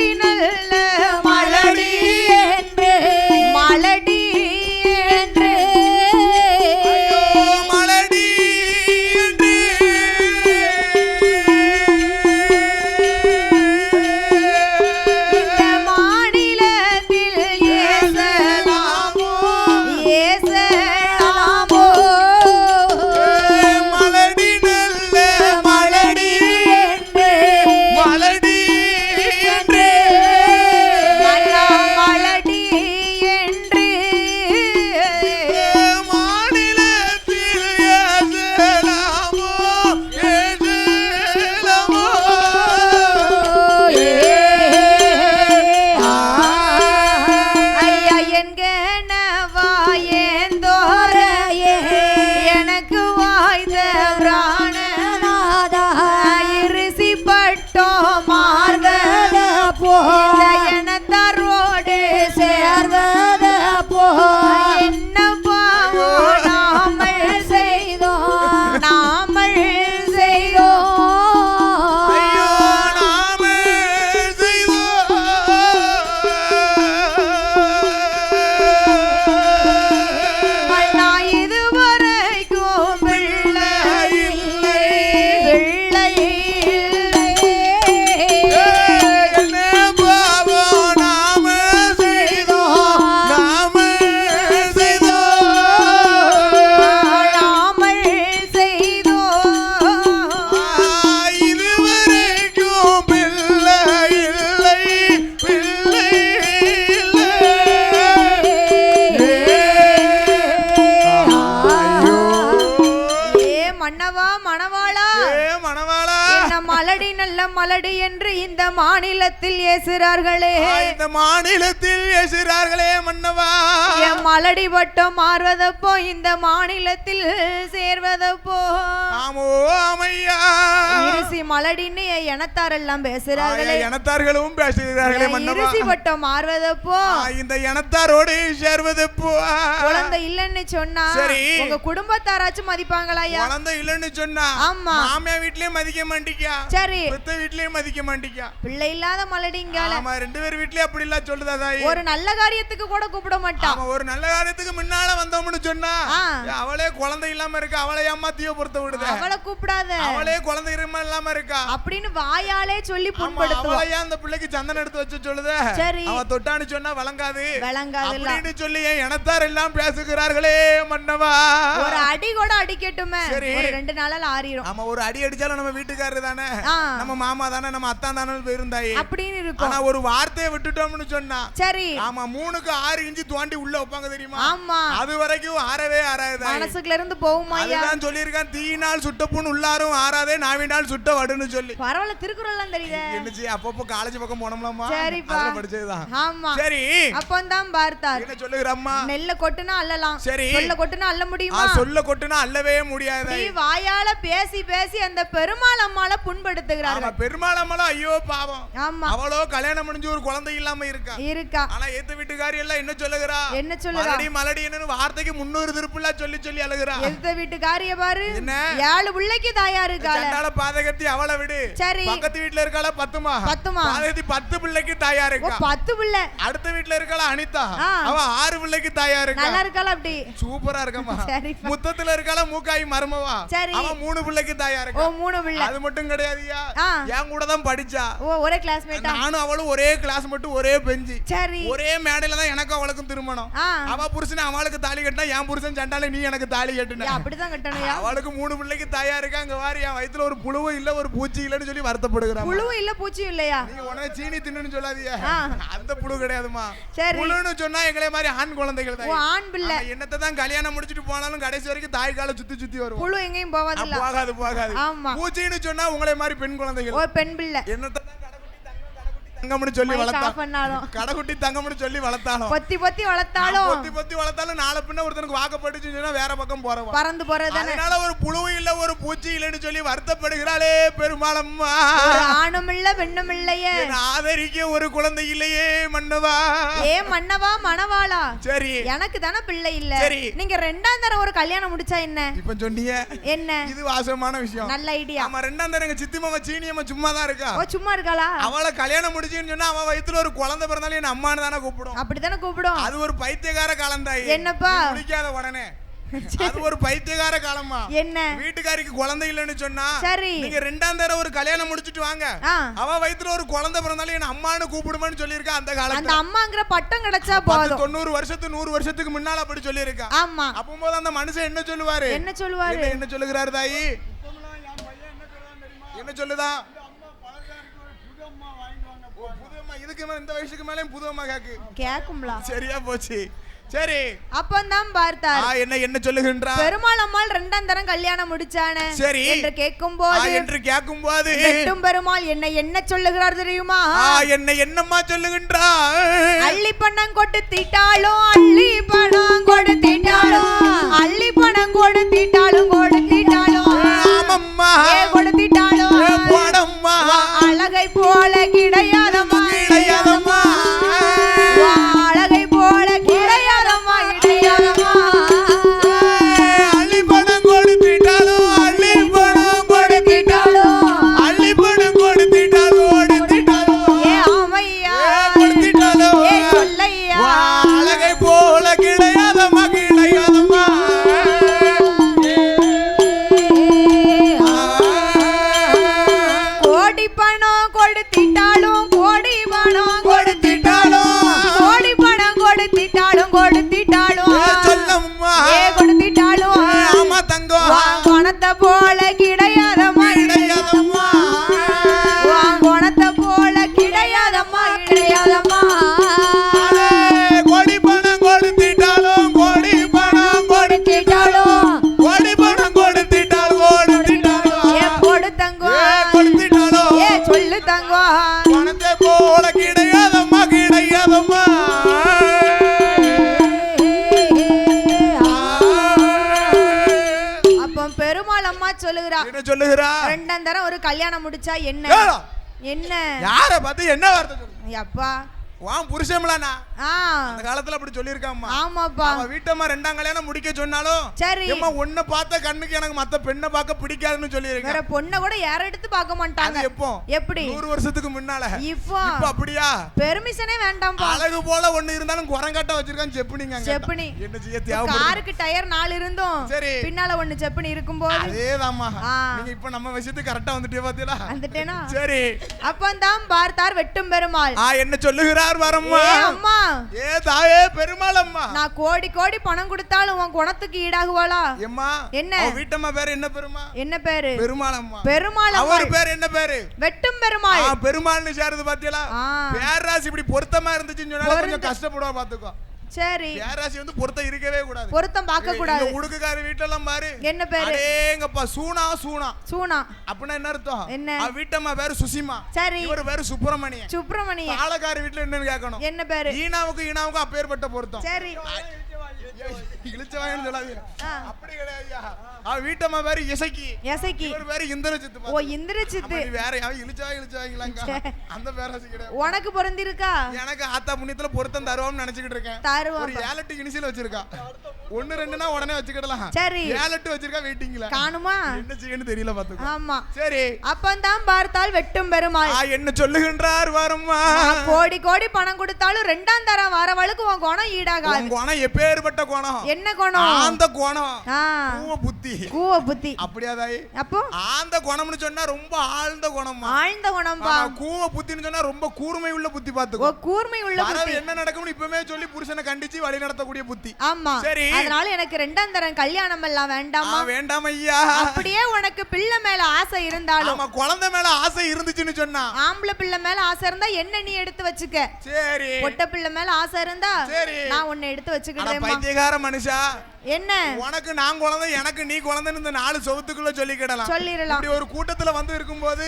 மலடி நல்ல மலடி என்று இந்த மாநிலத்தில் ஏசுறார்களே, இந்த மாநிலத்தில் ஏசுறார்களே மன்னவா. என் மலடி வட்டம் மாறுவதப்போ இந்த மாநிலத்தில் சேர்வதப்போ. ஆமோ ஆமையா. இருசி மலடின்னு எனத்தாரெல்லாம் பேசுறார்களே, எனத்தார்களும் பேசுகிறார்களே மன்னவா. இருசி வட்டம் மாறுவதப்போ இந்த எனத்தாரோடு சேர்வதப்போ. குழந்தை இல்லன்னு சொன்னா உங்க குடும்பத்தாராச்சும் மதிப்பாங்களா? குழந்தை இல்லன்னு சொன்னா ஆமா மாமியா வீட்லயே மதிக்க மாட்டீங்க, சரி பெத்த வீட்லயே மதிக்க மாட்டீங்க. பிள்ளை இல்லாத மலடிங்கால ஆமா ரெண்டு பேர் வீட்லயே அப்படி இல்ல சொல்லுதா தாய். ஒரு நல்ல காரியத்துக்கு கூட கூப்பிட மாட்டான். ஒரு நல்ல காரியத்துக்கு முன்னால வந்தோம்னு சொன்னா அவளே குழந்தை இல்லாம இருக்கா, அவளை ஏமா தீய பொறுத்த விடுது, அவளை கூப்பிடாத, அவளே குழந்தை இல்லாம இருக்கா அப்படின்னு வாயாலே சொல்லி புண்படுத்துவா. அவளையா அந்த பிள்ளைக்கு சந்தனம் எடுத்து வச்சு சொல்லுது, அவ தொட்டான்னு சொன்னா வழங்காது அப்படின்னு சொல்லி எனத்தார் எல்லாம் பேசுகிறார்களே மன்னவா. ஒரு அடி கூட அடிக்கட்டுமே, ஒரு 2 நாளால ஆறிரும். ஆமா ஒரு அடி அடிச்சாலும் நம்ம வீட்டுக்காரரு தானே, நம்ம மாமா தானே, நம்ம அத்தான் தானே இருந்தாய் அப்படின்னு இருக்கும். ஆனா ஒரு வார்த்தையை விட்டுட்டோம்னு சொன்னா சரி ஆமா 3க்கு 6 இன்ச்சு தோண்டி உள்ள வைப்பாங்க தெரியுமா? ஆமா அது வரைக்கும் ஆறவே ஆறாது, மனசுக்குள்ள இருந்து போகுமா? அதுதான் சொல்லியிருக்கான், தீயினால் சுட்ட புண் உள்ளாரும் ஆறாதே, நாவினால் சுட்ட வடுன்னு சொல்லி. பரவாயில்ல திருக்குறள்லாம் தெரியுதே. என்னச்சு அப்பப்போ காலேஜ் பக்கம் போனோம்லாமா, சரிப்பா படிச்சதுதான். ஆமா சரி அப்பந்தான் பார்த்தார். என்ன சொல்லுகிறம்மா? நெல்ல கொட்டுனா அள்ளலாம், சரி சொல்ல கொட்டுனா அள்ள முடியுமா? சொல்ல கொட்டுனா அள்ளவே முடியாது. நீ வாயால பேசி பேசி அந்த பெருமாள் அம்மாள புண்படுத்துகிறார்கள். பெருமாள் அம்மாள ஐயோ பாவம், ஆமா அவளோ கல்யாணம் முடிஞ்சு ஒரு குழந்தை இல்லாம இருக்கா. ஆனா ஏத்த வீட்டுக்காரி எல்லாம் என்ன சொல்லுகிறா? என்ன சொல்லுறா? மலடி மலடின்னு வார்த்தைக்கு 300 திருப்புல சொல்லி சொல்லி அழுகுறா. ஏத்த வீட்டுக்காரிய பாரு, 7 பிள்ளைக்கு தாயா இருக்காள. சண்டால பாதகத்தி அவளை விடு, பக்கத்து வீட்ல இருக்காள 10மா பாதகத்தி 10 பிள்ளைக்கு தாயா இருக்கா. 10 பிள்ளை. அடுத்த வீட்ல இருக்காள அனிதா, அவ 6 பிள்ளைக்கு தாயா இருக்கா. நல்லா இருக்காள, அப்படி சூப்பரா இருக்கமா. முத்தத்துல இருக்காள மூக்காய் மருமவா, அவ 3 பிள்ளைக்கு தாயா இருக்கா. 3 பிள்ளை. அது மட்டும் கிடையாதுயா, என் கூட தான் படிச்சா, ஒரே கிளாஸ்மேட், நானும் அவளும் ஒரே கிளாஸ் மட்டும் ஒரே பெஞ்சி, சரி ஒரே மேடையில தான் எனக்கு அவளுக்கும் திருமணம். அவ புருஷன் அவளுக்கு தாலி கட்டினா, என் புருஷன் சண்டால நீ எனக்கு தாலி கட்டின. அப்படிதான் கட்டணும். அவளுக்கு 3 பிள்ளைக்கு தாயா இருக்கா. அங்க வாரி என் வயித்துல ஒரு புழுவும் இல்ல ஒரு பூச்சி இல்லன்னு சொல்லி வருத்தப்படுகிறான். புழுவும் இல்ல பூச்சியும் இல்லையா? நீ உடனே சீனி தின்னு சொல்லாதீங்க, அந்த புழு கிடையாதுமா. புழுன்னு சொன்னா எங்களே மாதிரி ஆண் குழந்தைகள் தான். ஆண் பிள்ளை என்னத்தை தான் கல்யாணம் முடிச்சிட்டு போனாலும் கடைசி வரைக்கும் தாய் கால சுத்தி சுத்தி வரும். புழு எங்கேயும் போகாது. பூச்சின்னு சொன்னா உங்களே மாதிரி பெண் குழந்தைகள், ஒரு பெண் பிள்ளை. என்னத்தை தங்கம்னு சொல்லி வளர்த்தாலும், கடைக்குட்டி தங்கம்னு சொல்லி வளர்த்தாலும், பொத்தி பொத்தி வளர்த்தாலும் நாளை பின்ன ஒருத்தனுக்கு வாக்கப்பட்டுச்சு சொன்னா வேற பக்கம் போறவன் பறந்து போறது. அதனால ஒரு புழு இல்ல ஒரு பூச்சி இல்லன்னு சொல்லி வருத்தப்படுகிறாளே பெருமாளம்மா. ஆணும் இல்ல பெண்ணும் இல்லையே, ஆதரிக்க ஒரு குழந்தை இல்லையே மன்னவா. மன்னவா மணவாளா, சரி எனக்கு தானே பிள்ளை இல்ல, நீங்க 2ஆம் தரம் ஒரு கல்யாணம் முடிச்சா என்ன? இப்ப சொன்னீங்க என்ன, இது வாசமான விஷயம், நல்ல ஐடியா. ஆமா 2ஆம் தரம் எங்க சித்தி மாமா சீனியம்மா சும்மா தான் இருக்கா. சும்மா இருக்காளா? அவளை கல்யாணம் சொன்னா அவ வயித்துல ஒரு குழந்தை பிறந்தாலும் என் அம்மான்னு தானே கூப்பிடும். அப்படித்தானே கூப்பிடும். அது ஒரு பைத்தியக்கார காலந்தாய். என்னப்பா குளிக்காத உடனே அது ஒரு பைத்தியக்கார காலமா. என்ன வீட்டுக்காரிக்கு குழந்தை இல்லன்னு சொன்னா, சரி நீங்க 2ஆம் தடவை ஒரு கல்யாணம் முடிச்சிட்டு வாங்க, அவ வயித்துல ஒரு குழந்தை பிறந்தாலும் என் அம்மான்னு கூப்பிடுமான்னு சொல்லியிருக்கா. அந்த காலத்துல அந்த அம்மாங்கிற பட்டம் கிடைச்சா போதும். 90 வருஷத்துக்கு 100 வருஷத்துக்கு முன்னால அப்படி சொல்லியிருக்கா. ஆமா அப்போது அந்த மனுஷன் என்ன சொல்லுவாரு? என்ன சொல்லுகிறாரு தாயி? என்ன சொல்லுதான்? இதுக்கு மேல இந்த வயசுக்கு மேல புதுவமா கேக்கும்ல. சரியா போச்சு. சரி அப்பந்தான் பார்த்தார். என்ன சொல்லுகின்றார்? பெருமாள் அம்மாள் 2ஆம் தரம் கல்யாணம் முடிச்சானே சரி என்று கேட்கும்போது வெட்டும் பெருமாள் என்ன சொல்லுகிறார் தெரியுமா? என்னம்மா சொல்லுகின்றார்? அள்ளி பணம் கொடுத்திட்டாலும் அள்ளி பணம் கொடுத்திட்டாலும் அள்ளி பணம் கொடுத்திட்டாலும் ஆமம்மா கொடுத்திட்டாலும் போடம்மா அழகை போல கிடையாதம்மா அழகை போல கிடையாதம்மா அள்ளி பணம் கொடுத்திட்டாலும் அள்ளி பணம் கொடுத்திட்டாலும் ஆமையா கொடுத்திட்டாலும் சொல்லையா அழகை போல கிடையாதம்மா பெருமாள் அம்மா சொல்லுகிறா. என்ன சொல்லுகிறா? ரெண்டாம் தரம் ஒரு கல்யாணம் முடிச்சா என்ன என்ன யார பார்த்து என்ன வார்த்தை சொல்லுங்க? அப்பா வான் புருஷம்லானா அந்த காலத்துல அப்படி சொல்லிருக்காம்மா. ஆமாப்பா. அவ வீட்டம்மா ரெண்டாம் கல்யாணம் முடிக்க சொன்னாலும் சரி அம்மா ஒண்ண பார்த்த கண்ணுக்கு எனக்கு மத்த பெண்ணை பார்க்க பிடிக்காதுன்னு சொல்லிருக்கேன். வேற பொண்ணை கூட யார எடுத்து பார்க்க மாட்டாங்க. எப்போ எப்படி 100 வருஷத்துக்கு முன்னால. இப்போ அப்படியா? பெர்மிஷனே வேண்டாம்ப்பா. அழகு போல ஒண்ணு இருந்தாலும் குரங்காட்ட வச்சிருக்கான் செப்பனிங்க. செப்பனி என்ன செய்ய தேவை? காருக்கு டயர் 4 இருந்தும் சரி பின்னால ஒண்ணு செப்பனி இருக்கும்போது அதேதாம்மா. நீங்க இப்ப நம்ம விஷயத்துக்கு கரெக்ட்டா வந்துட்டே பாத்தீங்களா? வந்துட்டேனா? சரி அப்பந்தான் பார்த்தார் வெட்டும் பெருமாள். என்ன சொல்லுகிறார் வரம்மா? அம்மா ஏ தாயே பெருமாள் அம்மா, நான் கோடி கோடி பணம் கொடுத்தாலும் உன் குணத்துக்கு ஈடாகுவாளா? அம்மா என்ன வீட்டம்மா பேரு என்ன பெருமா? என்ன பேரு? பெருமாள் அம்மா. பெருமாள் அவர் பேர் என்ன பேரு? வெட்டும் பெருமாள். பெருமாள்னு சேருது பாத்தீங்களா? பேராசி இப்படி பொருத்தமா இருந்துச்சுன்னு சொன்னா கொஞ்சம் கஷ்டப்படுவா பாத்துக்கோ. சரி பேராசி வந்து பொருத்தம் இருக்கவே கூடாது. பொருத்தம் பார்க்க கூடாது. உடுக்குகார வீட்ல எல்லாம் பாரு என்ன பேரு? அடேங்கப்பா சூனா சூனா சூனா. அப்படினா என்ன அர்த்தம்? என்ன வீட்டம்மா பேரு சுசிமா. சரி இவர் பேரு சுப்பிரமணியன். சுப்பிரமணியன். ஆளகார வீட்ல என்னன்னு கேட்கணும். என்ன பேரு? ஈனாவுக்கு அப்பேர்பட்ட பொருத்தம். சரி இழுச்சவாயன்னு சொல்லாதீங்க. அப்படி கிடையாதுயா. வீட்டம்மா பேரு இசக்கி. இசக்கி. இவர் பேரு இந்திரஜித். ஓ இந்திரஜித். வேற யாரும் இழுச்சவாங்களாங்க. அந்த பேராசி கிடையாது. உனக்கு பொருந்திருக்கா? எனக்கு ஆத்தா புண்ணியத்துல பொருத்தம் தருவோம்னு நினைச்சிட்டு இருக்கேன். ஒரு ஏலட்டு இனிஷியல் வச்சிருக்கா. 1 2னா உடனே வச்சுக்கிடலாம். சரி ஏலட்டு வச்சிருக்கா வெயிட்டிங்ல. காணுமா? என்ன செய்யன்னு தெரியல பாத்துக்கோ. ஆமா சரி அப்பந்தான் பார்த்தால் வெட்டும் பெருமாள். என்ன சொல்லுகின்றார் வரம்மா? கோடி கோடி பணம் கொடுத்தாலும் ரெண்டாம் தரம் வரவளுக்கு உன் குணம் ஈடாகாது. உன் குணம் எப்பேர்பட்ட குணம்? என்ன குணம்? ஆந்த குணம். கூவ புத்தி. கூவ புத்தி. அப்படியே தாய். அப்போ ஆந்த குணம்னு சொன்னா ரொம்ப ஆழ்ந்த குணமா? ஆழ்ந்த குணம்பா. கூவ புத்தின்னு சொன்னா ரொம்ப கூர்மை உள்ள புத்தி பாத்துக்கோ. கூர்மை உள்ள புத்தி. என்ன நடக்கும்னு இப்பவே சொல்லி புருஷனை கண்டிச்சு வழி நடத்தக்கூடிய புத்தி. ஆமா சரி அதனால எனக்கு ரெண்டாம் தரம் கல்யாணம் எல்லாம் வேண்டாமா? வேண்டாம் ஐயா. அப்படியே உனக்கு பிள்ளை மேல ஆசை இருந்தாலும் ஆமா குழந்தை மேல ஆசை இருந்துச்சுன்னு சொன்னா ஆம்பளை பிள்ளை மேல ஆசை இருந்தா என்ன நீ எடுத்து வச்சுக்க. சரி பொட்ட பிள்ளை மேல ஆசை இருந்தா சரி நான் உன்னை எடுத்து வச்சுக்கிறேன். பைத்தியக்கார மனுஷா என்ன உனக்கு நான் குழந்தை எனக்கு நீ குழந்தைன்னு இந்த 4 செவுத்துக்குள்ள சொல்லிக்கிடலாம். சொல்லிரலாம். இப்படி ஒரு கூட்டத்துல வந்து இருக்கும்போது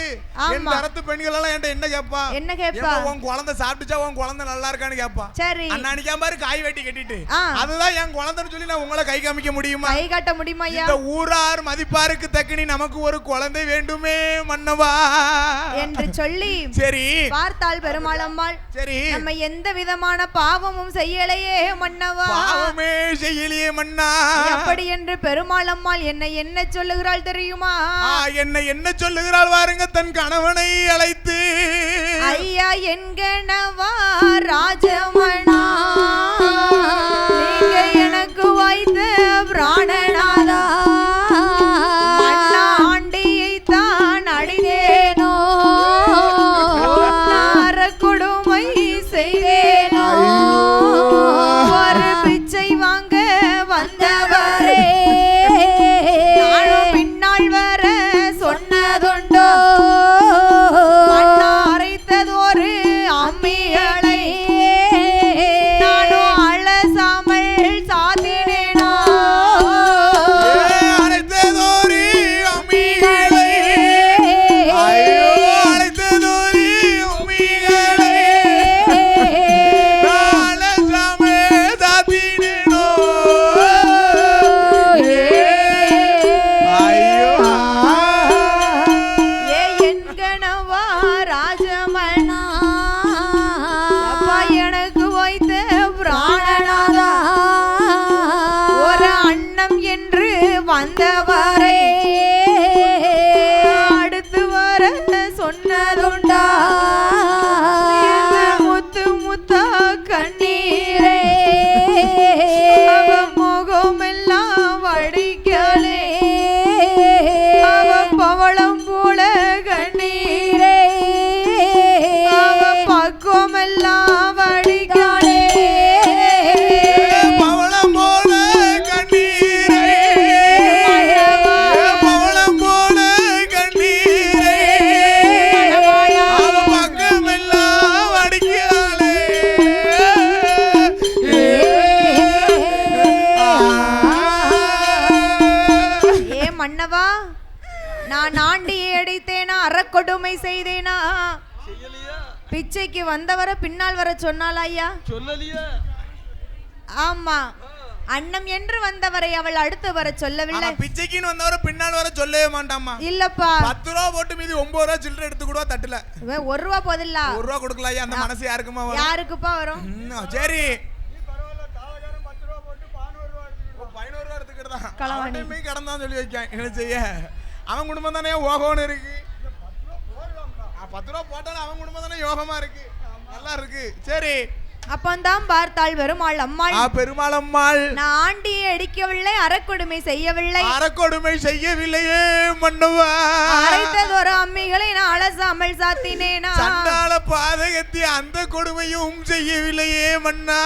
என் தரத்து பெண்கள் எல்லாம் என்கிட்ட என்ன கேப்பா? என்ன கேப்பா? உன் குழந்தை சாப்பிட்டுச்சா உன் குழந்தை நல்லா இருக்கான்னு கேப்பா. சரி அன்னைக்கு பாரு காய் வெட்டி கட்டிட்டு அதுதான் என் குழந்தைன்னு சொல்லி நான் உங்களை கை காமிக்க முடியுமா? கை காட்ட முடியுமா? இந்த ஊரார் மதிப்பாருக்கு தக்கனி நமக்கு ஒரு குழந்தை வேண்டுமே மன்னவா என்று சொல்லி சரி பார்த்தாள் பெருமாள் அம்மாள். சரி நம்ம எந்த விதமான பாவமும் செய்யலையே மன்னவா. பாவமே செய்யலையே மன்னா. அப்படி என்று பெருமாள் அம்மாள் என்ன சொல்லுகிறாள் தெரியுமா? என்ன சொல்லுகிறாள் வாருங்க. தன் கணவனை அழைத்து ஐயா என் கணவா ராஜமணா நீங்க எனக்கு வைத்த பிராணநாதா ஆண்டியை தான் அடினேனோ கொடுமை செய்தேனோ ஒரு பிச்சை வாங்க வந்தவரே நானும் பின்னால் வர சொன்னதுண்டோ அரைத்ததொரு அம்மிகளை நானும் அழசாமல் சாத்தினேனா அரைத்ததொரு அம்மிகளை அரைத்ததொரு அம்மிகளை அழசாமல் சாத்தினேனோ எனக்கு வைத்த பிராணநாதா ஒரு அன்னம் என்று வந்தவரை அடுத்து வர சொன்னதுண்டா முத்து முத்தா கண்ணீரே முகமெல்லாம் வடிக்கலே பவளம் போல கண்ணீரே பக்குவமெல்லாம் வடிக்காலே பவளம் போல கண்ணீரே பவளம் போல கண்ணீரே பக்குவமெல்லாம் வடிக்காலே ஏ மன்னவா நான் ஆண்டியை அடித்தேனா அறக்கொடுமை செய்தேனா பிச்சைக்கு வந்தவரை பின்னால் வர சொன்னாலா ஐயா? சொல்லலையா? ஆமா அன்னம் என்று வந்தவரை அவள் அடுத்து வர சொல்லவில்லை. பிச்சைக்குன்னு வந்தவரை பின்னால் வர சொல்லவே மாட்டாமா. இல்லப்பா 10 ரூபா போட்டு மீதி 9 ரூபா சில்லறை எடுத்து கூட தட்டல. 1 ரூபா போதில்ல. 1 ரூபா கொடுக்கலையா அந்த மனசு யாருக்குமா வரும்? யாருக்குப்பா வரும்? சரி கடந்தான் சொல்லி வைக்கான். என்ன செய்ய அவன் குடும்பம் தானே யோகம்னு இருக்கு. 10 ரூபா போட்டாலும் அவன் குடும்பம் தானே யோகமா இருக்கு, நல்லா இருக்கு. சரி அப்பந்தான் பார்த்தாள் பெருமாள் அம்மாள். பெருமாள் அம்மாள் நான் ஆண்டியை அடிக்கவில்லை, அறக்கொடுமை செய்யவில்லை. அறக்கொடுமை செய்யவில்லையே மன்னவா. அரைத்ததொரு அம்மிகளை நான் அலசாமல் சாத்தினேனா. சண்டாள பாதகத்தை அந்த கொடுமையும் செய்யவில்லையே மன்னா.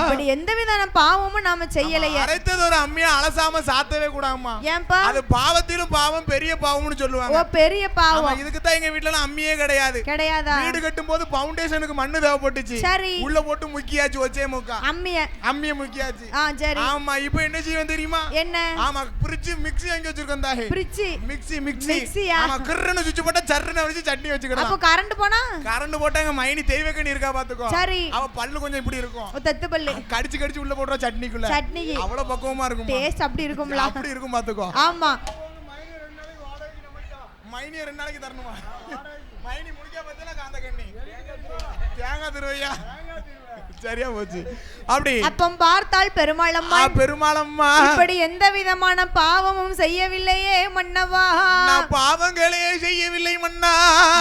அப்படி எந்த விதமான பாவமும் நாம செய்யலையே. அரைத்ததொரு அம்மியை அலசாம சாத்தவே கூடாமா. ஏன்பா? அது பாவத்திலும் பாவம், பெரிய பாவம்னு சொல்லுவாங்க. ஓ பெரிய பாவம். இதுக்கு தான் எங்க வீட்ல அம்மியே கிடையாது. கிடையாதா? வீடு கட்டும் போது ஃபவுண்டேஷனுக்கு மண்ணு தேவைப்பட்டுச்சு. சரி உள்ள போட்டு முக்கியாச்சு வச்சே முக்கா அம்மிய முக்கியாச்சு. சரி ஆமா இப்போ என்ன செய்வோம் தெரியுமா? என்ன? ஆமா ஃப்ரிட்ஜ் மிக்ஸி எங்க வச்சிருக்கோம் தாஹே. ஃப்ரிட்ஜ் மிக்ஸி ஆமா கிர்ரன்னு சுவிட்ச் போட்டா சர்ரன்னு வச்சு சட்னி வச்சுக்கலாம். அப்ப கரண்ட் போனா? கரண்ட் போட்டாங்க மைனி தேய்வக்கனி இருக்கா பாத்துக்கோ. சரி அவ பல்லு கொஞ்சம் இப்படி இருக்கும். தெத்து பல்லு கடிச்சு கடிச்சு உள்ள போடுற சட்னிக்குள்ள. சட்னி அவ்வளவு பக்குவமா இருக்கும். டேஸ்ட் அப்படி இருக்கும்ல. அப்படி இருக்கும் பாத்துக்கோ. ஆமா மைனி 2 நாளைக்கு தரணுமா? மைனி முடிக்க பார்த்தா காந்த கண்ணி தேங்காய் திருவையா சரியா போச்சு. அப்படி அப்பம் பார்த்தாள் பெருமாளம்மா. பெருமாளம்மா இப்படி எந்த விதமான பாவமும் செய்யவில்லையே மன்னவா. நான் பாவங்களே செய்யவில்லை மன்னா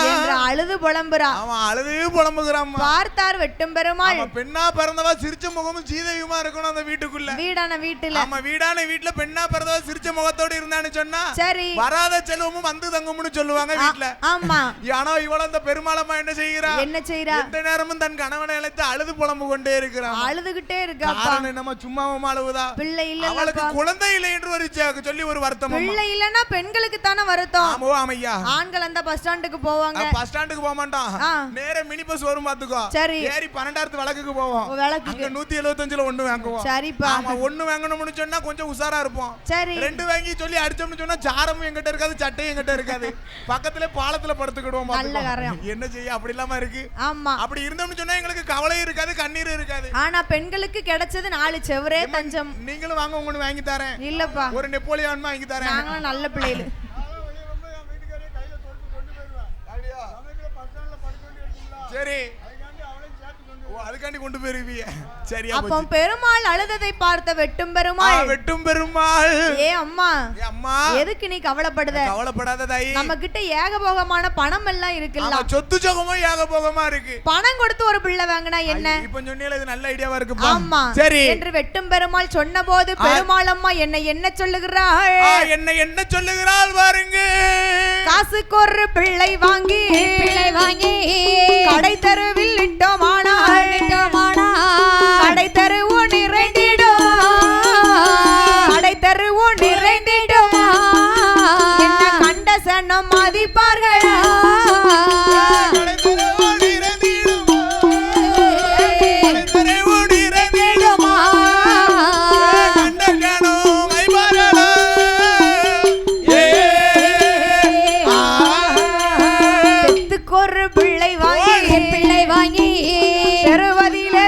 என்று அழுது புலம்புறா. அவன் அழுது புலம்புகிறான். பார்த்தார் வெட்டும் பெருமாள். பெண்ணா பிறந்தவா சிரிச்ச முகமும் சீதையுமா இருக்கணும் அந்த வீட்டுக்குள்ள. வீடான வீட்டுல. ஆமா வீடான வீட்டுல பெண்ணா பிறந்தவா சிரிச்ச முகத்தோடு இருந்தான்னு சொன்னா சரி வராத செல்வமும் வந்து தங்கும்னு சொல்லுவாங்க வீட்டுல. ஆமா ஆனா இவள அந்த பெருமாளம்மா என்ன செய்கிறா? என்ன செய்றா? எந்த நேரமும் தன் கணவனை அழைத்து அழுது புலம்பு கொண்டே இருக்கிறான். அழுதுகிட்டே இருக்கா. காரணம் என்னமா சும்மாவா அழுவுதா? பிள்ளை இல்ல. அவளுக்கு குழந்தை இல்லை என்று ஒரு சொல்லி ஒரு வருத்தம். பிள்ளை இல்லனா பெண்களுக்கு தான வருத்தம். ஆமா ஆமையா. ஆண்கள் அந்த பஸ் ஸ்டாண்டுக்கு போவாங்க. பஸ் ஸ்டாண்டுக்கு போக மாட்டான். நேரா மினி பஸ் வரும் பாத்துக்கோ. சரி ஏறி 12th வழக்குக்கு போவோம். அங்க 175ல ஒண்ணு வாங்குவோம். சரிப்பா. ஆமா ஒண்ணு வாங்கணும்னு சொன்னா கொஞ்சம் உசாரா இருப்போம். சரி 2 வாங்கி சொல்லி அடிச்சோம்னு சொன்னா சாரமும் எங்கிட்ட இருக்காது, சட்டையும் எங்கிட்ட இருக்காது. பக்கத்துல பாலத்துல படுத்துக்கிடுவோம் பாத்துக்கோ. என்ன செய்ய அப்படி இல்லாம இருக்கு. ஆமா அப்படி இருந்தோம்னு சொன்னா எங்களுக்கு கவலை இருக்காது, கண்ணீர் இருக்காது. ஆனா பெண்களுக்கு கிடைச்சது 4 செவரே தஞ்சம். நீங்களும் வாங்க உங்களுக்கு வாங்கி தரேன். இல்லப்பா ஒரு நெப்போலியன் வாங்கி தரேன். நாங்க நல்ல பிள்ளைகள். சரி அதுக்காண்டி கொண்டு போயிருவீங்க. சரியா போச்சு. அப்ப பெருமாள் அழுததை பார்த்த வெட்டும் பெருமாள். வெட்டும் பெருமாள் ஏ அம்மா எதுக்கு நீ கவலைப்படுத? கவலைப்படாத தாயி. நம்ம கிட்ட ஏகபோகமான பணம் எல்லாம் இருக்குல்ல. சொத்து சொகமும் ஏகபோகமா இருக்கு. பணம் கொடுத்து ஒரு பிள்ளை வாங்கினா என்ன? இப்ப சொன்னீல இது நல்ல ஐடியாவா இருக்கு. ஆமா சரி என்று வெட்டும் பெருமாள் சொன்னபோது பெருமாள் அம்மா என்ன சொல்லுகிறாள்? என்ன சொல்லுகிறாள் பாருங்க. காசுக்கு ஒரு பிள்ளை வாங்கி கடை தெருவில் இட்டோமானாள். கடை தெருவோ நிறைந்திடுமா, கடை தெருவோ நிறைந்திடுமா, என்ன கண்ட சனம் மதிப்பார்களா? ஒரு பிள்ளை வாங்கி பெறுவதிலே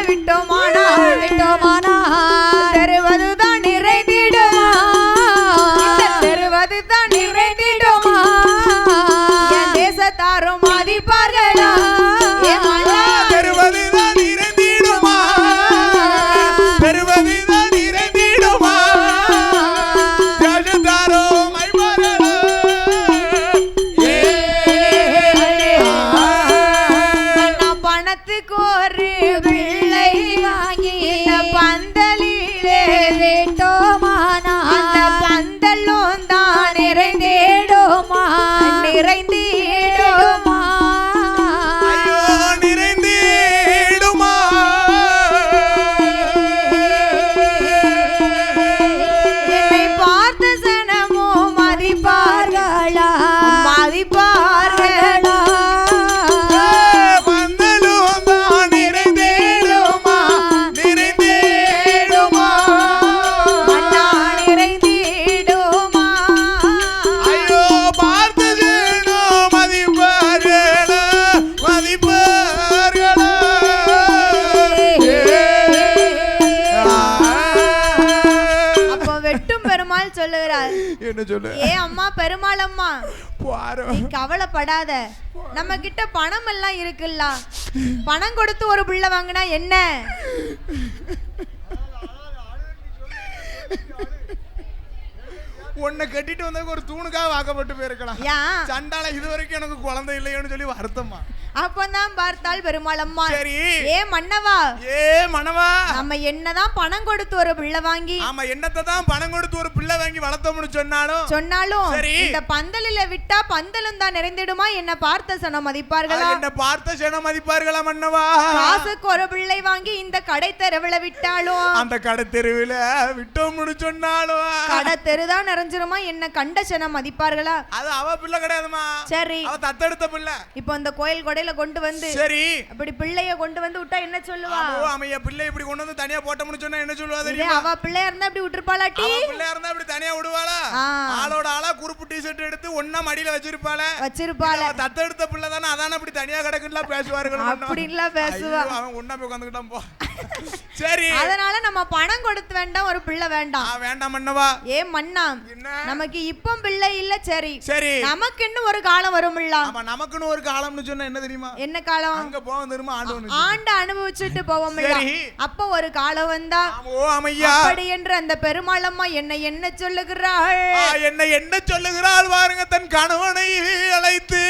முட்டும் பெருமாள் சொல்லுகிறார். என்ன சொல்லு? ஏ அம்மா பெருமாள் அம்மா, நீ கவலைப்படாத, நம்ம கிட்ட பணம் எல்லாம் இருக்குல்ல, பணம் கொடுத்து ஒரு பிள்ளை வாங்கினா என்ன? உன்னை கட்டிட்டு வந்த ஒரு தூணுக்காக வாக்கப்பட்டு போயிருக்கலாம். சண்டால இது வரைக்கும் எனக்கு குழந்தை இல்லையோன்னு சொல்லி வருத்தமா. அப்பதான் பார்த்தாள் பெருமாள் அம்மா. சரி ஏ மன்னவா, ஏ மன்னவா, நம்ம என்னதான் பணம் கொடுத்து ஒரு பிள்ளை வாங்கி, ஆமா என்னத்தை தான் பணம் கொடுத்து ஒரு பிள்ளை வாங்கி வளர்த்தோம்னு சொன்னாலும் இந்த பந்தலில விட்டா பந்தலும் தான் நிறைந்திடுமா? என்ன பார்த்த சனம் மதிப்பார்களா? என்ன பார்த்த சனம் மதிப்பார்களா மன்னவா? காசுக்கு ஒரு பிள்ளை வாங்கி இந்த கடை தெருவுல விட்டாலும், அந்த கடை தெருவுல விட்டோம்னு சொன்னாலும் கடை தெருதான் நிறைஞ்சிருமா? என்ன கண்ட சனம் மதிப்பார்களா? அது அவ பிள்ளை கிடையாதுமா. சரி, அவ தத்தெடுத்த பிள்ளை. இப்போ அந்த கோயில் கொடையில கொண்டு வந்து, சரி அப்படி பிள்ளைய கொண்டு வந்து விட்டா என்ன சொல்லுவா? அம்மையா பிள்ளை இப்படி கொண்டு வந்து தனியா போட்டோம்னு சொன்னா என்ன சொல்லுவா தெரியுமா? அவ பிள்ளையா இருந்தா அப்படி விட்டுருப்பாளாட்டி? அவ பிள்ளையா இருந்தா அப்படி தனியா விடுவாளா? ஆளோட ஆளா குறுப்பு டி-ஷர்ட் எடுத்து ஒண்ணா மடியில வச்சிருப்பாள. தத்தெடுத்த பிள்ளை தானே, அதானே அப்படி தனியா கிடக்குன்னு பேசுவார்கள். அப்படின்லாம் பேசுவா. அவன் ஒண்ணா போய் உட்கார்ந்துட்டான் போ. சரி, அதனால நம்ம பணம் கொடுத்து வேண்டாம், ஒரு பிள்ளை வேண்டாம். வேண்டாம் மன்னவா. ஏ மன்னா, நமக்கு இப்போ பிள்ளை இல்ல, சரி சரி, நமக்கு இன்னும் ஒரு காலம் வரும்ல. ஆமா, நமக்குன்னு ஒரு காலம்னு சொன்னா என்ன தெரியுமா? என்ன காலம்? அங்க போவோம் தெரியுமா? ஆண்ட அனுபவிச்சுட்டு போவோம்ல. அப்ப ஒரு காலம் வந்தா, ஓ அம்மையா, அப்படி என்று அந்த பெருமாள் அம்மா என்ன சொல்லுகிறாள்? என்ன சொல்லுகிறாள் பாருங்க. தன் கணவனை அழைத்து,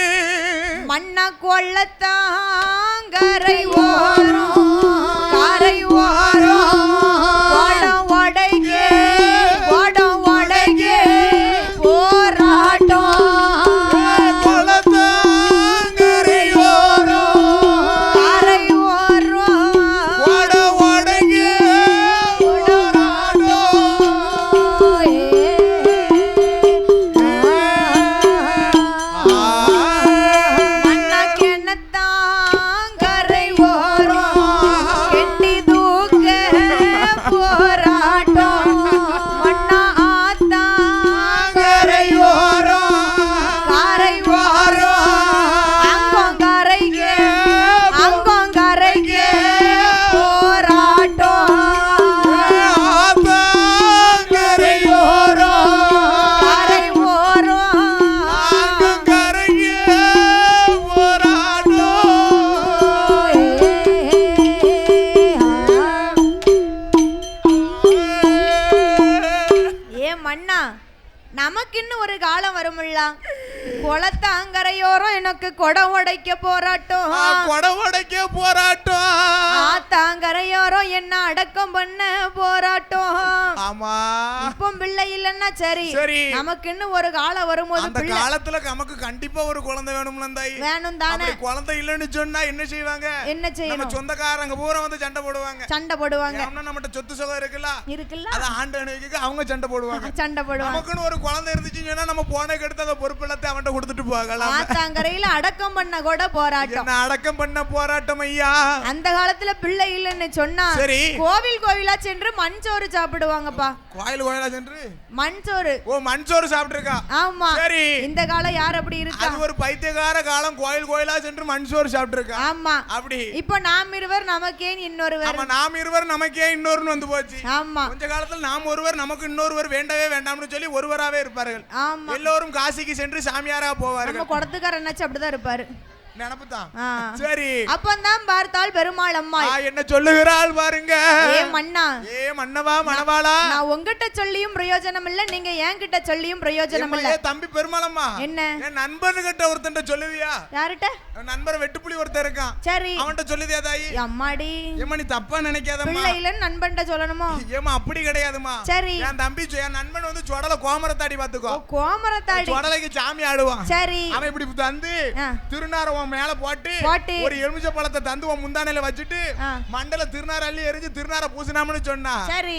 மன்னா கொள்ளத்தான் கரை ஓரம், கரை ஓரம் ஓடம் உடைக்கே, ஓடம் உடைக்கே போராட்டம், கொள்ளத்தான் கரை ஓரம், கரை ஓரம் ஓடம் உடைக்கே போராட்டம். மன்னா கென்னத்தான் கரை ஓரம் கெட்டி தூக்க போராட்டம், மன்னா ஆத்தான் கரை ஓரம், கரை ஓரம் அங்கோங்கரைக்கே, அங்கோங்கரைக்கே போராட்டம், கரை ஓரம், கரை ஓரம் கரையே போராட்டம். ஏ மன்னா, நமக்கு இன்னும் ஒரு காலம் வரும்ல. குளத்தாங்கரையோரம் எனக்கு கொடை உடைக்க போராட்டம், கொடை உடைக்க போராட்டம். ஆத்தாங்கரையோரம் என்ன அடக்கம் பண்ண போராட்டம். ஆமா, இப்போ பிள்ளை இல்லன்னா சரி, நமக்கு இன்னும் ஒரு காலம் வரும்போது அந்த காலத்துல நமக்கு கண்டிப்பா ஒரு குழந்தை வேணும்ல தாய். வேணும் தானே. குழந்தை இல்லன்னு சொன்னா என்ன செய்வாங்க? என்ன செய்யணும்? நம்ம சொந்தக்காரங்க பூரா வந்து சண்டை போடுவாங்க. நம்மகிட்ட சொத்து சுகம் இருக்குல்ல, அத ஆண்டு அனுபவிக்க அவங்க சண்டை போடுவாங்க. நமக்குன்னு ஒரு குழந்தை இருந்துச்சுன்னு சொன்னா நம்ம போனக்கு எடுத்து அந்த பொறுப்பு எல்லாத்தையும் அவன்கிட்ட கொடுத்துட்டு போகலாம். ஆத்தாங்கரையில அடக்கம் பண்ண கூட போராட்டம். அடக்கம் பண்ண போராட்டம் ஐயா. அந்த காலத்துல பிள்ளை இல்லன்னு சொன்னா கோவில் கோவிலா சென்று மண்சோறு சாப்பிடுவாங்கப்பா. கோயில் கோயிலா சென்று மண்சோறு. ஓ, மண்சோறு சாப்பிட்டுருக்கா. ஆமா. சரி, இந்த காலம் யார் அப்படி இருக்கா? அது ஒரு பைத்தியக்கார காலம். கோயில் கோயிலா சென்று மண்சோறு சாப்பிட்டுருக்கா. ஆமா, அப்படி. இப்போ நாம் இருவர் நமக்கே இன்னொருவர். ஆமா, நாம் இருவர் நமக்கே இன்னொருன்னு வந்து போச்சு. ஆமா, கொஞ்ச காலத்துல நாம் ஒருவர் நமக்கு இன்னொருவர் வேண்டவே வேண்டாம்னு சொல்லி ஒருவராவே இருப்பார்கள். ஆமா, எல்லோரும் காசிக்கு சென்று சாமியாரா போவார்கள். நம்ம குடத்துக்காரர் என்னாச்சு அப்படிதான் இருப்பாரு. நினைப்புதான். சரி, அப்பந்தான் பார்த்தாள் பெருமாள் அம்மா. என்ன சொல்லுகிறாள் பாருங்க. ஏ மன்னா, ஏ மன்னவா, மணவாளா, நான் உங்ககிட்ட சொல்லியும் பிரயோஜனம் இல்ல, நீங்க என்கிட்ட சொல்லியும் பிரயோஜனம் இல்ல. தம்பி பெருமாள் அம்மா, என்ன என் நண்பன் கிட்ட ஒருத்தன்ட்ட சொல்லுவியா? யார்கிட்ட? நண்பர் வெட்டுப்புலி ஒருத்தர் இருக்கான். சரி, அவன்கிட்ட சொல்லுதியா தாயி? அம்மாடி, ஏமா நீ தப்பா நினைக்காதம்மா. பிள்ளை இல்லன்னு நண்பன்ட்ட சொல்லணுமா? ஏமா அப்படி கிடையாதுமா. சரி, என் தம்பி என் நண்பன் வந்து சொடல கோமரத்தாடி பாத்துக்கோ. கோமரத்தாடி சொடலைக்கு சாமி ஆடுவான். சரி, அவன் இப்படி தந்து திருநாரவன் மேல போட்டு ஒரு எலுமிச்சை பழத்தை தந்து உன் முந்தானையில வச்சுட்டு மண்டல திருநார அள்ளி எரிஞ்சு திருநார பூசினாம்னு சொன்னா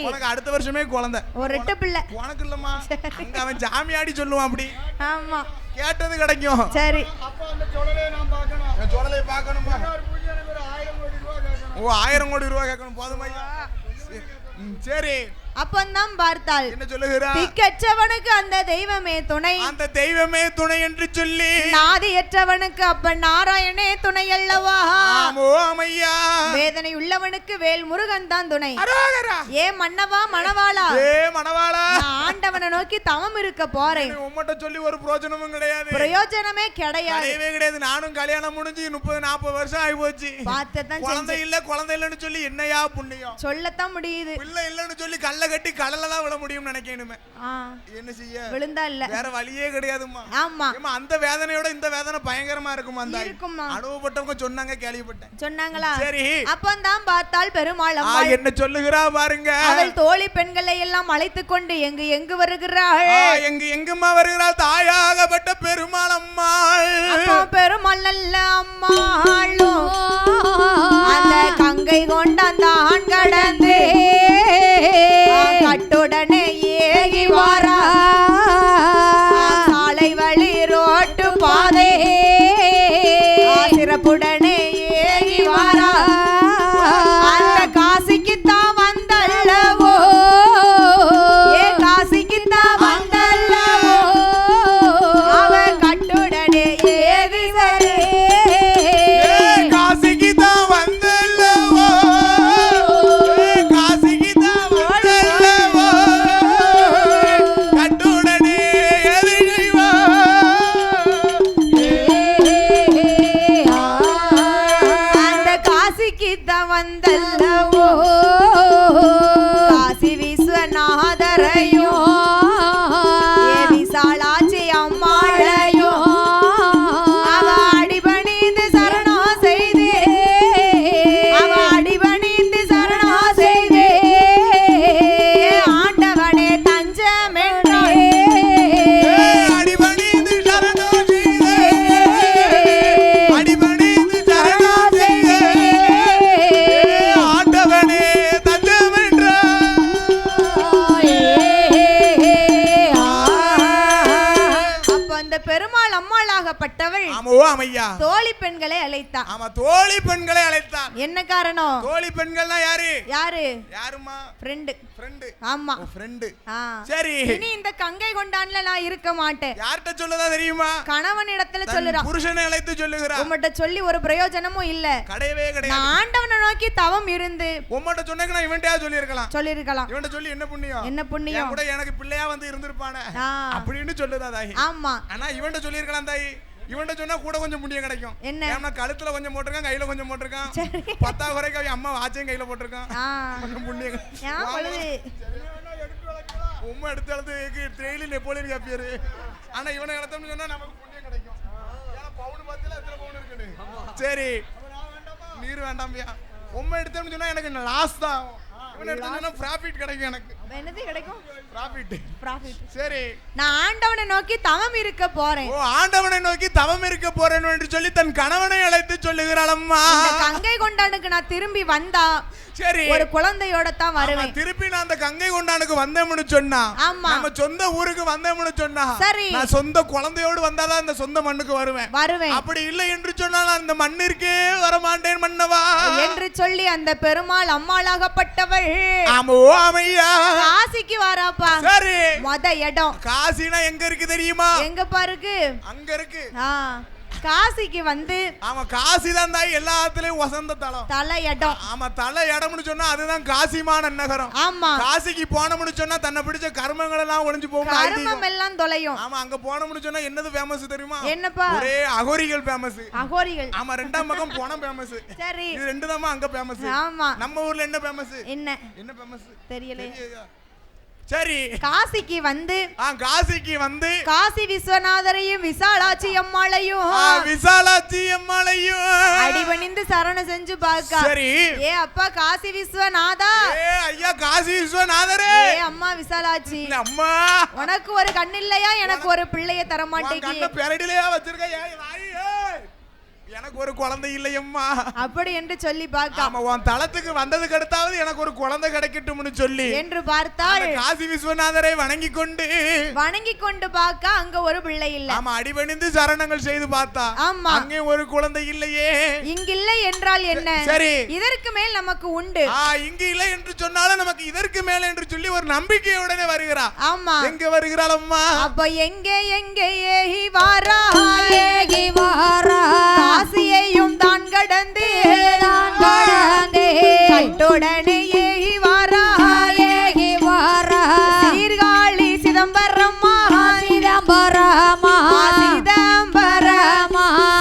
உனக்கு அடுத்த வருஷமே குழந்தை. ஒரு ரெட்ட பிள்ளை உனக்கு இல்லம்மா. அங்க அவன் சாமி ஆடி சொல்லுவான் அப்படி. ஆமா, கேட்டது கிடைக்கும். சரி, அப்ப அந்த சொடலையை நான் பார்க்கணும். சொடலையை பார்க்கணுமா? ஓ, 1000 கோடி ரூபாய் கேட்கணும். போதுமா? சரி, அப்பந்தான் பார்த்தாள். என்ன சொல்லுகிறார்? திக்கற்றவனுக்கு அந்த தெய்வமே துணை, அந்த தெய்வமே துணை என்று சொல்லி நாதியற்றவனுக்கு அப்பன் நாராயணே துணை அல்லவா. ஆமோ அம்மையா. வேதனை உள்ளவனுக்கு வேல் முருகன் தான் துணை. ஏ மன்னவா மணவாளா, ஏ மணவாளா, ஆண்டவனை நோக்கி தவம் இருக்க போறேன். உம்மட்ட சொல்லி ஒரு பிரயோஜனமும் கிடையாது, பிரயோஜனமே கிடையாது. நானும் கல்யாணம் முடிஞ்சு 30-40 வருஷம் ஆகி போச்சு. குழந்தை இல்ல குழந்தை இல்லன்னு சொல்லி என்னையா புண்ணியம் சொல்லத்தான் முடியுது. பிள்ளை இல்லன்னு சொல்லி கல்ல கட்டி கடல்ல தான் விழ முடியும் நினைக்கணுமே. என்ன செய்ய, விழுந்தா இல்ல, வேற வழியே கிடையாதுமா. ஆமா, அந்த வேதனையோட இந்த வேதனை பயங்கரமா இருக்குமா. அந்த இருக்குமா, அனுபவப்பட்டவங்க சொன்னாங்க, கேள்விப்பட்டேன். சொன்னாங்களா? சரி. அப்பந்தான் பார்த்தால் பெருமாள் என்ன சொல்லுகிறா பாருங்க. அவள் தோழி பெண்களை எல்லாம் அழைத்து கொண்டு எங்கு எங்கு வருகிறாள், எங்குமா வருகிறாள்? தாயாகப்பட்ட பெருமாள் அம்மாள். பெருமாள் அல்ல அம்மாளோ, அந்த கங்கை கொண்டான் கடந்து கட்டுடனே ஏகி வாரா, சாலை வழி ரோட்டு பாதை சிறப்புடனே ஏகி வாரா, அந்த காசிக்கு தான் வந்தல்லவோ, ஏ காசிக்கு தான் வந்தல்லவோ, அவ கட்டுடனே ஏகி வரே, காசிக்கு தான் வந்தல்லவோ, காசிக்கு தான் வந்தல்லவோ, கட்டுடனே ஏகி வா. அந்த காசிக்கு தான் வந்தல்லவோ, காசி விஸ்வநாதரையோ, விசாலாட்சி அம்மாளையோ, அவ அடிபணிந்து சரணம் செய்தே, அவ அடிபணிந்து சரணம் செய்தே, ஆண்டவனே தஞ்சமென்றே, அடிபணிந்து சரணம் செய்தே, அடிபணிந்து சரணம் செய்தே, ஆண்டவனே தஞ்சமென்றே. அப்ப அந்த பெருமாள் அம்மாளாகப்பட்டவள் ஆமோ அம்மையா தோழி பெண்களை அழைத்தான். ஆமா, தோழி பெண்களை அழைத்தான். என்ன காரணம்? தோழி பெண்கள்னா யாரு? யாரு? யாருமா? ஃப்ரெண்ட். ஃப்ரெண்ட். ஆமா, ஃப்ரெண்ட். சரி. இனி இந்த கங்கை கொண்டான்ல நான் இருக்க மாட்டேன். யார்ட்ட சொல்லதா தெரியுமா? கணவனிடத்துல சொல்லுறான். புருஷனை அழைத்து சொல்லுகிறான். உம்மட்ட சொல்லி ஒரு பிரயோஜனமும் இல்ல. கிடையவே கிடையாது. நான் ஆண்டவனை நோக்கி தவம் இருந்து உம்மட்ட சொன்னேங்க, நான் இவன்ட்டயா சொல்லிருக்கலாம். இவன்ட்ட சொல்லி என்ன புண்ணியம்? என்ன புண்ணியம்? கூட எனக்கு பிள்ளையா வந்து இருந்திருப்பானே அப்படின்னு சொல்லுதா தாயி. ஆமா, ஆனா இவன்ட்ட சொல்லிருக்கலாம் தாயி. இவன்ட்ட சொன்னா கூட கொஞ்சம் புண்ணியம் கிடைக்கும். என்ன? கழுத்துல கொஞ்சம் போட்டிருக்கான், கையில கொஞ்சம் போட்டிருக்கான். 10 குறைக்கு அம்மா வாட்சையும் கையில போட்டிருக்கான். கொஞ்சம் புண்ணியம். உம்மா எடுத்து எழுதுக்கு ட்ரெயிலி நெப்போலியன் காப்பியாரு. ஆனா இவனை எடுத்தோம்னு சொன்னா நமக்கு புண்ணியம் கிடைக்கும். ஏன்னா பவுன் பார்த்தீங்களா எத்தனை பவுன் இருக்குன்னு. சரி, நீர் வேண்டாம்யா. உம்மா எடுத்தோம்னு சொன்னா எனக்கு லாஸ் தான். இவனை எடுத்தோம்னு சொன்னா ப்ராஃபிட் கிடைக்கும். எனக்கு என்னது கிடைக்கும்? ப்ராஃபிட். சரி, நான் ஆண்டவனை நோக்கி தவம் இருக்க போறேன். ஓ, ஆண்டவனை நோக்கி தவம் இருக்க போறேன் என்று சொல்லி தன் கணவனை அழைத்து சொல்லுகிறாள். அம்மா, கங்கை கொண்டானுக்கு நான் திரும்பி வந்தா சரி ஒரு குழந்தையோட தான் வருவேன். திருப்பி நான் அந்த கங்கை கொண்டானுக்கு வந்தேன்னு சொன்னா, நம்ம சொந்த ஊருக்கு வந்தேன்னு சொன்னா, சரி, நான் சொந்த குழந்தையோடு வந்தாதான் இந்த சொந்த மண்ணுக்கு வருவேன். அப்படி இல்லை என்று சொன்னா நான் இந்த மண்ணிற்கே வரமாட்டேன் மன்னவா என்று சொல்லி அந்த பெருமாள் அம்மாளாகப்பட்டவள் ஆமோ அம்மையா காசிக்கு வாராப்பா. சரி, மொத இடம் காசினா எங்க இருக்கு தெரியுமா? எங்க பாருக்கு? அங்க இருக்கு. காசிக்கு வந்து ஆமா, காசி தான் தாய் எல்லாத்துலயும் வசந்த தலம், தலை இடம். ஆமா, தலை இடம்னு சொன்னா அதுதான் காசிமான நகரம். ஆமா, காசிக்கு போனோம்னு சொன்னா தன்னை பிடிச்ச கர்மங்கள் எல்லாம் ஒளிஞ்சு போகும், கர்மம் எல்லாம் தொலையும். ஆமா, அங்க போனோம்னு சொன்னா என்னது ஃபேமஸ் தெரியுமா? என்னப்பா? ஒரே அகோரிகள் ஃபேமஸ். அகோரிகள். ஆமா, ரெண்டாம் பக்கம் போனம் ஃபேமஸ். சரி, இது ரெண்டு தான் அங்க ஃபேமஸ். ஆமா, நம்ம ஊர்ல என்ன ஃபேமஸ்? என்ன ஃபேமஸ் தெரியல. சரி, காசிக்கு வந்து காசிக்கு வந்து காசி விஸ்வநாதரையும் விசாலாட்சி அம்மாளையும் அடிபணிந்து சரண செஞ்சு பார்க்க. சரி, ஏ அப்பா காசி விஸ்வநாதா, ஏ ஐயா காசி விஸ்வநாதரே, ஏ அம்மா விசாலாட்சி, அம்மா உனக்கு ஒரு கண் இல்லையா? எனக்கு ஒரு பிள்ளைய தர மாட்டேங்க. பெரடிலையா வச்சிருக்க? எனக்கு ஒரு குழந்தை இல்லையம்மா அப்படி என்று சொல்லி பார்க்க ஆமா உன் தளத்துக்கு வந்ததுக்கு அடுத்தாவது எனக்கு ஒரு குழந்தை கிடைக்கட்டும்னு சொல்லி என்று பார்த்தால் காசி விஸ்வநாதரை வணங்கி கொண்டு பார்க்க அங்க ஒரு பிள்ளை இல்ல. ஆமா அடிபணிந்து சரணங்கள் செய்து பார்த்தா ஆமா அங்கே ஒரு குழந்தை இல்லையே. இங்க இல்லை என்றால் என்ன? சரி இதற்கு மேல் நமக்கு உண்டு. இங்க இல்லை என்று சொன்னாலும் நமக்கு இதற்கு மேல் என்று சொல்லி ஒரு நம்பிக்கையுடனே வருகிறா. ஆமா எங்க வருகிறாள் அம்மா? அப்ப எங்கே ஏகி வாரா ஏகி வாரா காசியையும் தான் கடந்து கட்டுடனே ஏகி வாரா சீர்காழி சிதம்பரமா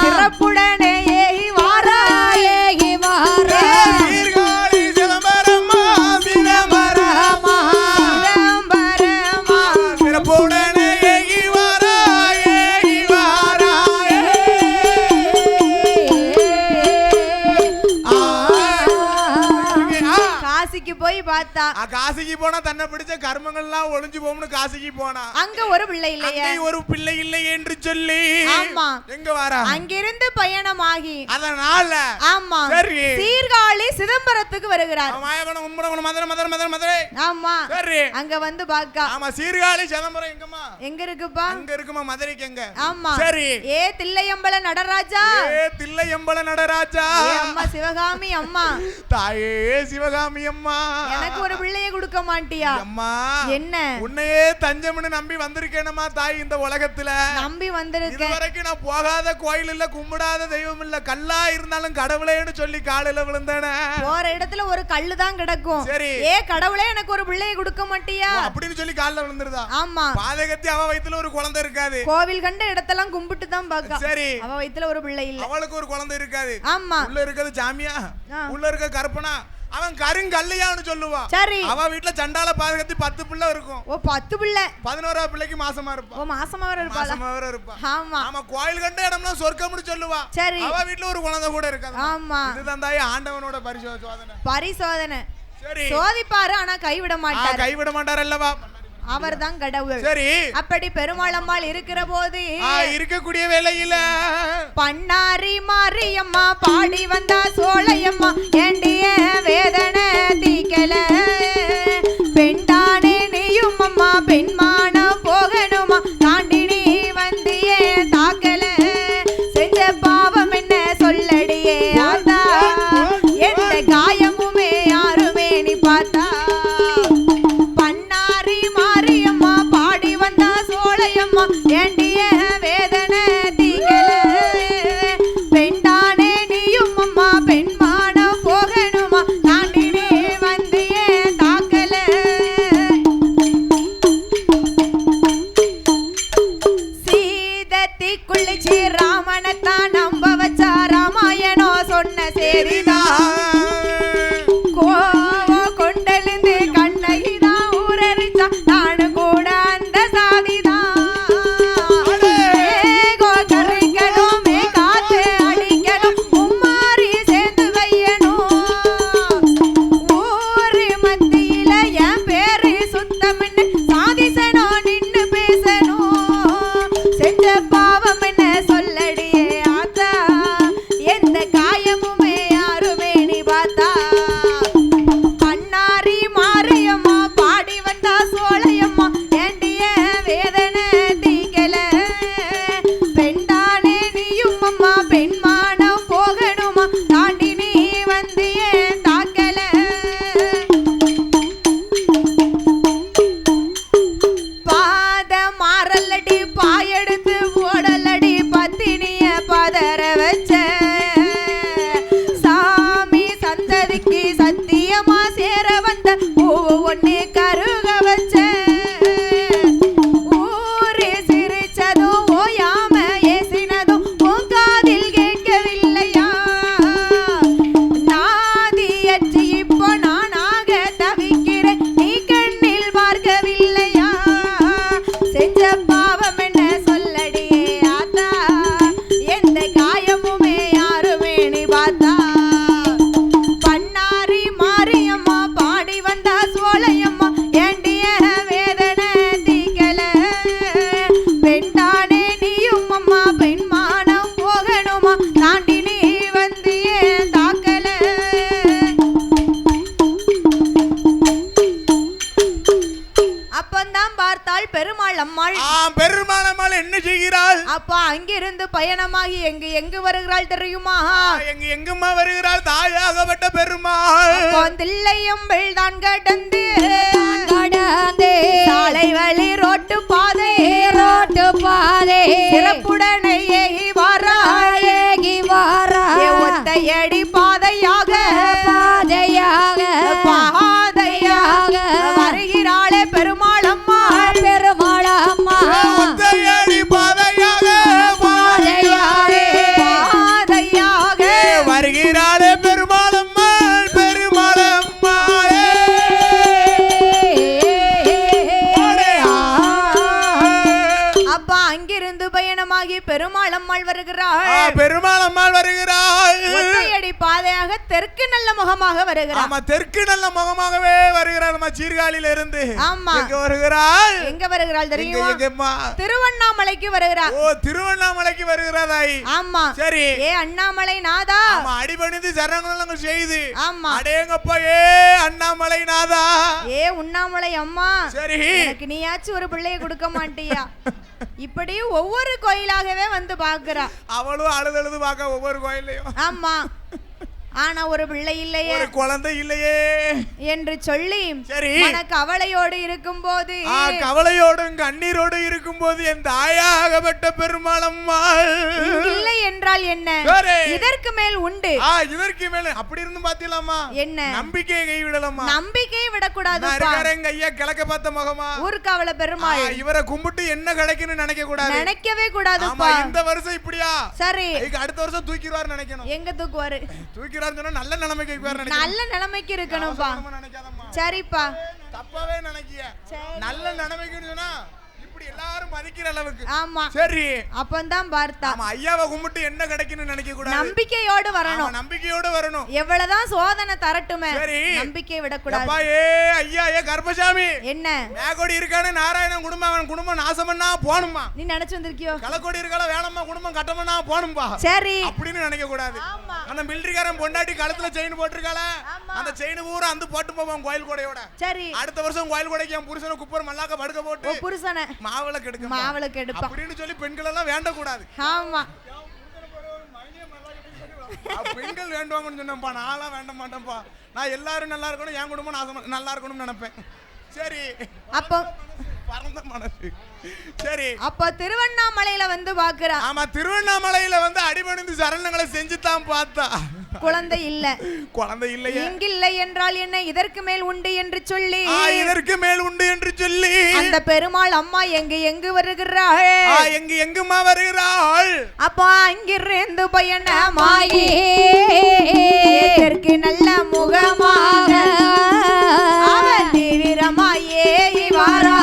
சிறப்புடனே ஏகி வாரா சீர்காழி சிதம்பரமா சிறப்புடனே ஏகி வாரா காசிக்கு போய் பார்த்தா காசிக்கு போனா தன்னை பிடிச்ச கர்மங்கள் எல்லாம் ஒளிஞ்சு போகும்னு காசிக்கு போனா அங்க ஒரு பிள்ளை இல்லையே. ஒரு பிள்ளை இல்லை என்று சொல்லி ஆமா எங்க வாரா அங்கிருந்து பயணமாகி அதனால ஆமா சரி சீர்காழி சிதம்பரத்துக்கு வருகிறார். மாயவனம் உம்பரம் மதுரை ஆமா சரி அங்க வந்து பாக்க ஆமா சீர்காழி சிதம்பரம் எங்கம்மா? எங்க இருக்குப்பா? அங்க இருக்குமா மதுரைக்கு எங்க? ஆமா சரி ஏ தில்லையம்பல நடராஜா தில்லையம்பல நடராஜா அம்மா சிவகாமி அம்மா தாயே சிவகாமி அம்மா எனக்கு ஒரு பிள்ளைய கொடுக்க மாட்டியா அம்மா? என்ன உன்னையே தஞ்சம்னு நம்பி வந்திருக்கேனம்மா தாய் இந்த உலகத்துல நம்பி வந்திருக்கேன். இதுவரைக்கும் நான் போகாத கோயில் இல்ல கும்பிடாத தெய்வம் இல்ல கல்லா இருந்தாலும் கடவுளேன்னு சொல்லி காலையில விழுந்தேனே. போற இடத்துல ஒரு கல்லு தான் கிடக்கும். சரி ஏ கடவுளே எனக்கு ஒரு பிள்ளைய கொடுக்க மாட்டியா அப்படின்னு சொல்லி காலையில விழுந்துருதா? ஆமா பாதகத்தி அவ வயித்துல ஒரு குழந்தை இருக்காது. கோவில் கண்ட இடத்தெல்லாம் கும்பிட்டு தான் பாக்க. சரி அவ வயித்துல ஒரு பிள்ளை இல்ல. அவளுக்கு ஒரு குழந்தை இருக்காது. ஆமா உள்ள இருக்கிறது சாமியா உள்ள இருக்க கற்பனா அவன் கருங்கல்லையான்னு சொல்லுவா. சரி அவ வீட்டுல சண்டால பாதகத்தி 10 பிள்ளை இருக்கும். ஓ 10 பிள்ளை 11ஆவது பிள்ளைக்கு மாசமா இருப்பா. ஓ மாசமா இருப்பா. ஆமா ஆமா கோயில் கண்ட இடம்லாம் சொர்க்கம்னு சொல்லுவா. சரி அவ வீட்டுல ஒரு குழந்தை கூட இருக்காது. ஆமா இதுதான் தாய் ஆண்டவனோட பரிசோதனை. சரி சோதிப்பாரு ஆனா கைவிட மாட்டார் அல்லவா? அவர்தான் கடவுள். சரி அப்படி பெருமாளம்மாள் இருக்கிற போது இருக்கக்கூடிய வேளையில பண்ணாரி மாரியம்மா பாடி வந்தா சோழையம்மா ஏண்டிய வேதனை தீக்கல பெண்டானே நீயும் அம்மா பெண்மான போகணுமா தாண்டி நீ வந்தியே தாக்கல செஞ்ச பாவம் என்ன சொல்லடியே ஆத்தா எந்த காயமுமே யாருமே நீ பார்த்தா ஏண்டிய வேதனை தீக்கல பெண்டானே நீயும் அம்மா பெண்மான போகணுமா தாண்டி நீ வந்தியே பார்த்தால் பெருமாள் அம்மாள். பெருமாள் அம்மாள் என்ன செய்கிறாள்? அப்பா அங்கிருந்து பயணமாகி எங்கு வருகிறாள் தெரியுமா? எங்குமா வருகிறாள்? தாயாகப்பட்ட பெருமாள் தில்லையும் தான் கடந்து சாலை வழி ரோட்டு பாதை சிறப்புடனே ஏகி வாரா ஒத்தையடி பாதையாக வருகிறாளே பெருமாள் அம்மா. ஒத்தையடி பாதையாக வருகிறாளே பெருமாள் அம்மா. அப்பா அங்கிருந்து பயணமாகி பெருமாள் அம்மாள் வருகிறாள். பெருமாள் அம்மாள் வருகிறாள். ஒத்தையடி பாதையாக தெற்கு நல்ல முகமாக வருகிறாள். ஆமா தெற்கு நல்ல முகமாகவே வருகிறாள். நம்ம சீர்காழியில இருந்து. ஆமா எங்க வருகிறாள் தெரியுமா? திருவண்ணாமலைக்கு வருகிறாள். ஓ திருவண்ணாமலைக்கு வருகிறாய். ஆமா சரி. ஏ அண்ணாமலை நாதா. ஆமா அடிபணிந்து சரணங்கள் செய்து. ஆமா அடேங்கப்பா ஏ அண்ணாமலை நாதா. ஏ உண்ணாமலை அம்மா. சரி எனக்கு நீயாச்சும் ஒரு பிள்ளைய கொடுக்க மாட்டியா? இப்படி ஒவ்வொரு கோயிலாகவே வந்து பாக்குறா. அவளும் அழுது பாக்க ஒவ்வொரு கோயிலையும். ஆமா ஆனா ஒரு பிள்ளை இல்லையே, ஒரு குழந்தை இல்லையே என்று சொல்லி சரி கவலையோடு இருக்கும் போது கவலையோடும் கண்ணீரோடு இருக்கும் போது என் தாயாகப்பட்ட பெருமாள் அம்மாள் இல்லை என்றால் என்ன? இதற்கு மேல் உண்டு. இதற்கு மேல அப்படி இருந்து பாத்தீங்களாமா? என்ன? நம்பிக்கையை கைவிடலாமா? நம்பிக்கையை விடக்கூடாது. ஐயா கிழக்க பார்த்த முகமா ஊர்காவல பெருமாள் இவரை கும்பிட்டு என்ன கிடைக்குன்னு நினைக்க கூடாது. நினைக்கவே கூடாது. இந்த வருஷம் இப்படியா? சரி அடுத்த வருஷம் தூக்கிடுவாரு நினைக்கணும். எங்க தூக்குவாரு? நல்ல நிலைமைக்கு நல்ல நிலைமைக்கு இருக்கணும்பா. சரிப்பா தப்பாவே நினைக்கிய. நல்ல நிலைமைக்கு சொன்னா இப்படி எல்லாரும் மதிக்கிற அளவுக்கு. ஆமா சரி அப்பந்தான் பார்த்தா. ஆமா ஐயாவை கும்பிட்டு என்ன கிடைக்குன்னு நினைக்க கூடாது. நம்பிக்கையோடு வரணும். நம்பிக்கையோடு வரணும். எவ்வளவுதான் சோதனை தரட்டுமே நம்பிக்கையை விடக்கூடாது. அப்பா ஏ ஐயா ஏ கர்ப்பசாமி என்ன மேகோடி இருக்கானே நாராயணன் குடும்பம் அவன் குடும்பம் நாசமன்னா போணுமா? நீ நினைச்சு வந்திருக்கியோ? கலக்கோடி இருக்கால வேணாமா குடும்பம் கட்டமன்னா போணும்பா. சரி அப்படின்னு நினைக்க கூடாது. அந்த மிலிட்டரிக்காரன் பொண்டாட்டி கழுத்துல செயின் போட்டிருக்கால அந்த செயின் பூரா அந்த போட்டு போவான் கோயில் கொடையோட. சரி அடுத்த வருஷம் கோயில் கொடைக்கு என் புருஷனை குப்பர் மல்லாக்க படுக்க போட்டு புருஷனை மாவளக்கு எடுப்பா அப்படின்னு சொல்லி பெண்கள் எல்லாம் வேண்ட கூடாது. ஆமா பெண்கள் வேண்டுவாங்கன்னு சொன்னப்பா. நான்லாம் வேண்ட மாட்டேன்ப்பா. நான் எல்லாரும் நல்லா இருக்கணும் என் குடும்பம் நல்லா இருக்கணும்னு நினைப்பேன். சரி அப்போ பரந்த மனசு. சரி அப்ப திருவண்ணாமலையில வந்து பாக்குறா. ஆமா திருவண்ணாமலையில வந்து அடிபணிந்து சரணங்களை செஞ்சுதான் பார்த்தா. குழந்தை இல்ல. குழந்தை இல்லையே. இங்கில்லை என்றால் என்ன? இதற்கு மேல் உண்டு என்று சொல்லி இதற்கு மேல் உண்டு என்று சொல்லி அந்த பெருமாள் அம்மா எங்கு வருகிறாள்? எங்குமா வருகிறாள்? அப்ப அங்கிருந்து பயணமாகி இதற்கு நல்ல முகமாக அவன் தீவிரமாயே வாரா.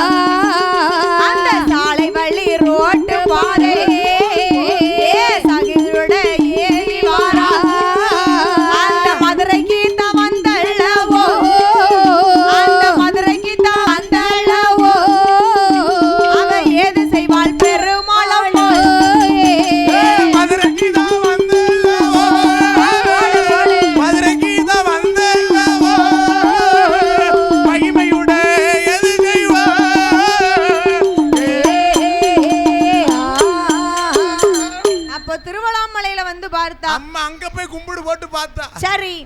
அந்த சாலை வழி ரோட்டு பாதை அந்த மதுரைக்கு தான் வந்தல்லவோ. அந்த மதுரைக்கு தான் வந்தல்லவோ. அவன் ஏது செய்வாள் பெருமாள் அம்மா? மதுரைக்கு தான் வந்தல்லவோ. மதுரைக்கு தான் வந்தல்லவோ. மகிமையுட எது செய்வா? அப்போ திருவண்ணாமலையில வந்து பார்த்தா. அம்மா அங்க போய் கும்பிடு போட்டு பார்த்தா. சரி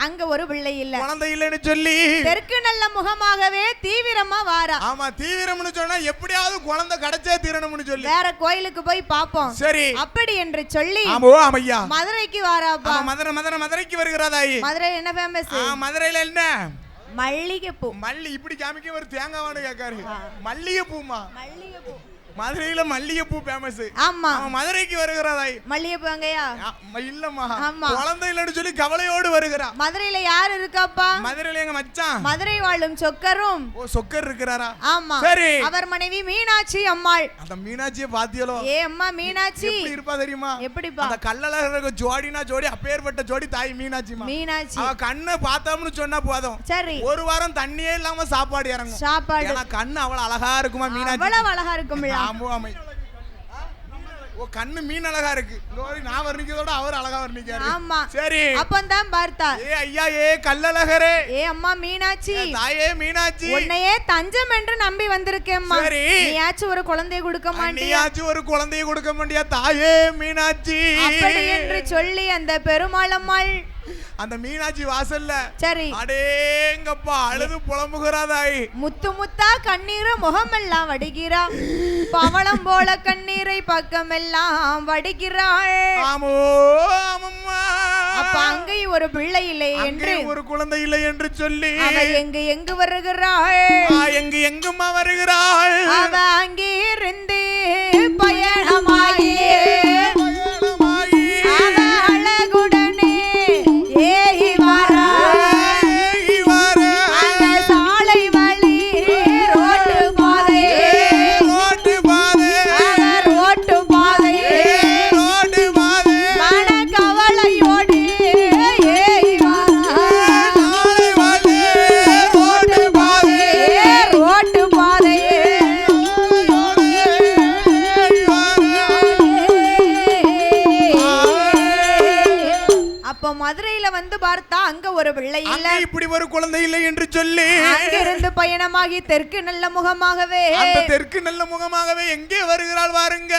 அங்க ஒரு பிள்ளை இல்ல. குழந்தை இல்லன்னு சொல்லி தெற்கு நல்ல முகமாகவே தீவிரமா வாரா. ஆமா தீவிரம்னு சொன்னா எப்படியாவது குழந்தை கிடைச்சே தீரணும்னு சொல்லி வேற கோயிலுக்கு போய் பாப்போம். சரி அப்படி என்று சொல்லி ஆமையா மதுரைக்கு வாராப்பா. மதுரைக்கு வருகிறாதாயி. மதுரை என்ன ஃபேமஸ்? மதுரையில என்ன? மல்லிகைப்பூ. மல்லி இப்படி காமிக்க ஒரு தேங்காவானு கேட்காரு. மல்லிகைப்பூமா? மல்லிகைப்பூ. மதுரையில மல்லிகைப்பூ ஃபேமஸ். ஆமா மதுரைக்கு வருகிறாய். மல்லிகைப்பூ அங்கயா? இல்லம்மா குழந்தை இல்லன்னு சொல்லி கவலையோடு வருகிறா. மதுரையில யார் இருக்காப்பா? மதுரையில எங்க மச்சான் மதுரை வாழும் சொக்கரும். ஓ சொக்கர் இருக்கிறாரா? ஆமா சரி. அவர் மனைவி மீனாட்சி அம்மாள். அந்த மீனாட்சியை பாத்தியலோ? ஏ அம்மா மீனாட்சி எப்படி இருப்பா தெரியுமா? எப்படிப்பா? அந்த கல்லழகர் ஜோடினா ஜோடி அப்பேர்பட்ட ஜோடி தாய் மீனாட்சிமா. மீனாட்சி அவ கண்ணை பார்த்தோம்னு சொன்னா போதும் சரி ஒரு வாரம் தண்ணியே இல்லாம சாப்பாடு இறங்கும். சாப்பாடு ஏன்னா கண்ணு அவ்வளவு அழகா இருக்குமா மீனாட்சி. அவ்வளவு அழகா இருக்கும்ல. ஓ கண்ணு மீன் அழகா இருக்கு. நான் வர்ணிக்கிறதோட அவர் அழகா வர்ணிக்காரு. ஆமா சரி அப்பந்தான் பார்த்தா ஏ ஐயா ஏ கல்லழகரே ஏ அம்மா மீனாட்சி தாயே மீனாட்சி உன்னையே தஞ்சம் என்று நம்பி வந்திருக்கேம்மா. நீயாச்சும் ஒரு குழந்தையை கொடுக்க மாட்டியா? நீயாச்சும் ஒரு குழந்தையை கொடுக்க மாட்டியா தாயே மீனாட்சி? அப்படி என்று சொல்லி அந்த பெருமாளம்மாள் அந்த மீனாட்சி வாசல்ல சரி அடேங்கப்பா அழுது புலம்புகிறாதாய். முத்து முத்தா கண்ணீரை முகமெல்லாம் வடிகிறா, பவளம் போல கண்ணீரை பக்கமெல்லாம் வடிகிறாள். ஆமோ ஆமம்மா. அப்ப அங்கே ஒரு பிள்ளை இல்லை என்று ஒரு குழந்தை இல்லை என்று சொல்லி அவ எங்கு வருகிறாள்? எங்குமா வருகிறாள்? அவ அங்கே இருந்து பயணமாகி மதுரையில வந்து பார்த்தா அங்க ஒரு பிள்ளை இல்ல, இப்படி ஒரு குழந்தை இல்லை என்று சொல்லி அங்கிருந்து பயணமாகி தெற்கு நல்ல முகமாகவே அந்த தெற்கு நல்ல முகமாகவே எங்கே வருகிறாள் பாருங்க.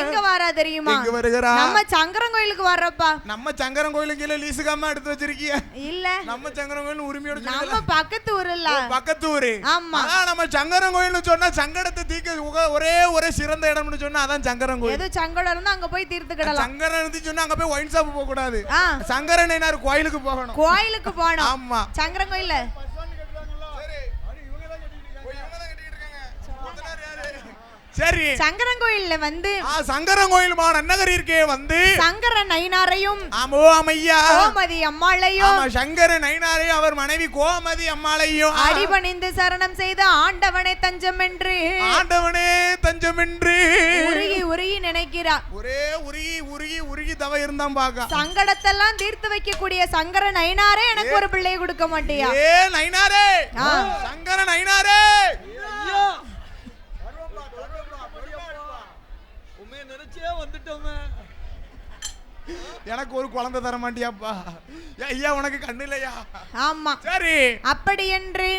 எங்க வரா தெரியுமா? எங்க வருகிறா? நம்ம சங்கரன் கோயிலுக்கு வர்றப்பா. நம்ம சங்கரன் கோயிலுக்கு இல்ல லீசுகாம எடுத்து வச்சிருக்கியா? இல்ல நம்ம சங்கரன் கோயில் உரிமையோட நம்ம பக்கத்து ஊர் இல்ல. பக்கத்து ஊரு. ஆமா நம்ம சங்கரன் கோயில்னு சொன்னா சங்கடத்தை தீர்க்க ஒரே சிறந்த இடம்னு சொன்னா அதான் சங்கரன் கோயில். ஏதோ சங்கடம் இருந்தா அங்க போய் தீர்த்துக்கிடலாம். சங்கரன் இருந்து சொன்னா அங்க போய் ஒயின் ஷாப் போக கூடாது. சங்கரன் கோயிலுக்கு போகணும். கோயிலுக்கு போகணும். ஆமா சங்கரன் கோயில்ல சரி சங்கரன் கோயில்ல வந்து சங்கரன் கோயில் நன்னகர் இருக்கே வந்து சங்கர நயினாரையும் ஆமோ அம்மையா கோமதி அம்மாளையும் சங்கர நயினாரையும் அவர் மனைவி கோமதி அம்மாளையும் அடிபணிந்து சரணம் செய்த ஆண்டவனே தஞ்சம் என்று உருகி நினைக்கிறா. ஒரே உருகி தவ இருந்தான் பாக்க சங்கடத்தெல்லாம் தீர்த்து வைக்கக்கூடிய சங்கர நயினாரே எனக்கு ஒரு பிள்ளையை கொடுக்க மாட்டியா? ஏ நயினாரே சங்கர நயினாரே எனக்கு ஒரு குழந்தை தர மாட்டியாப்பா? ஐயா உனக்கு கண்ணு இல்லையா? ஆமா சரி அப்படி என்று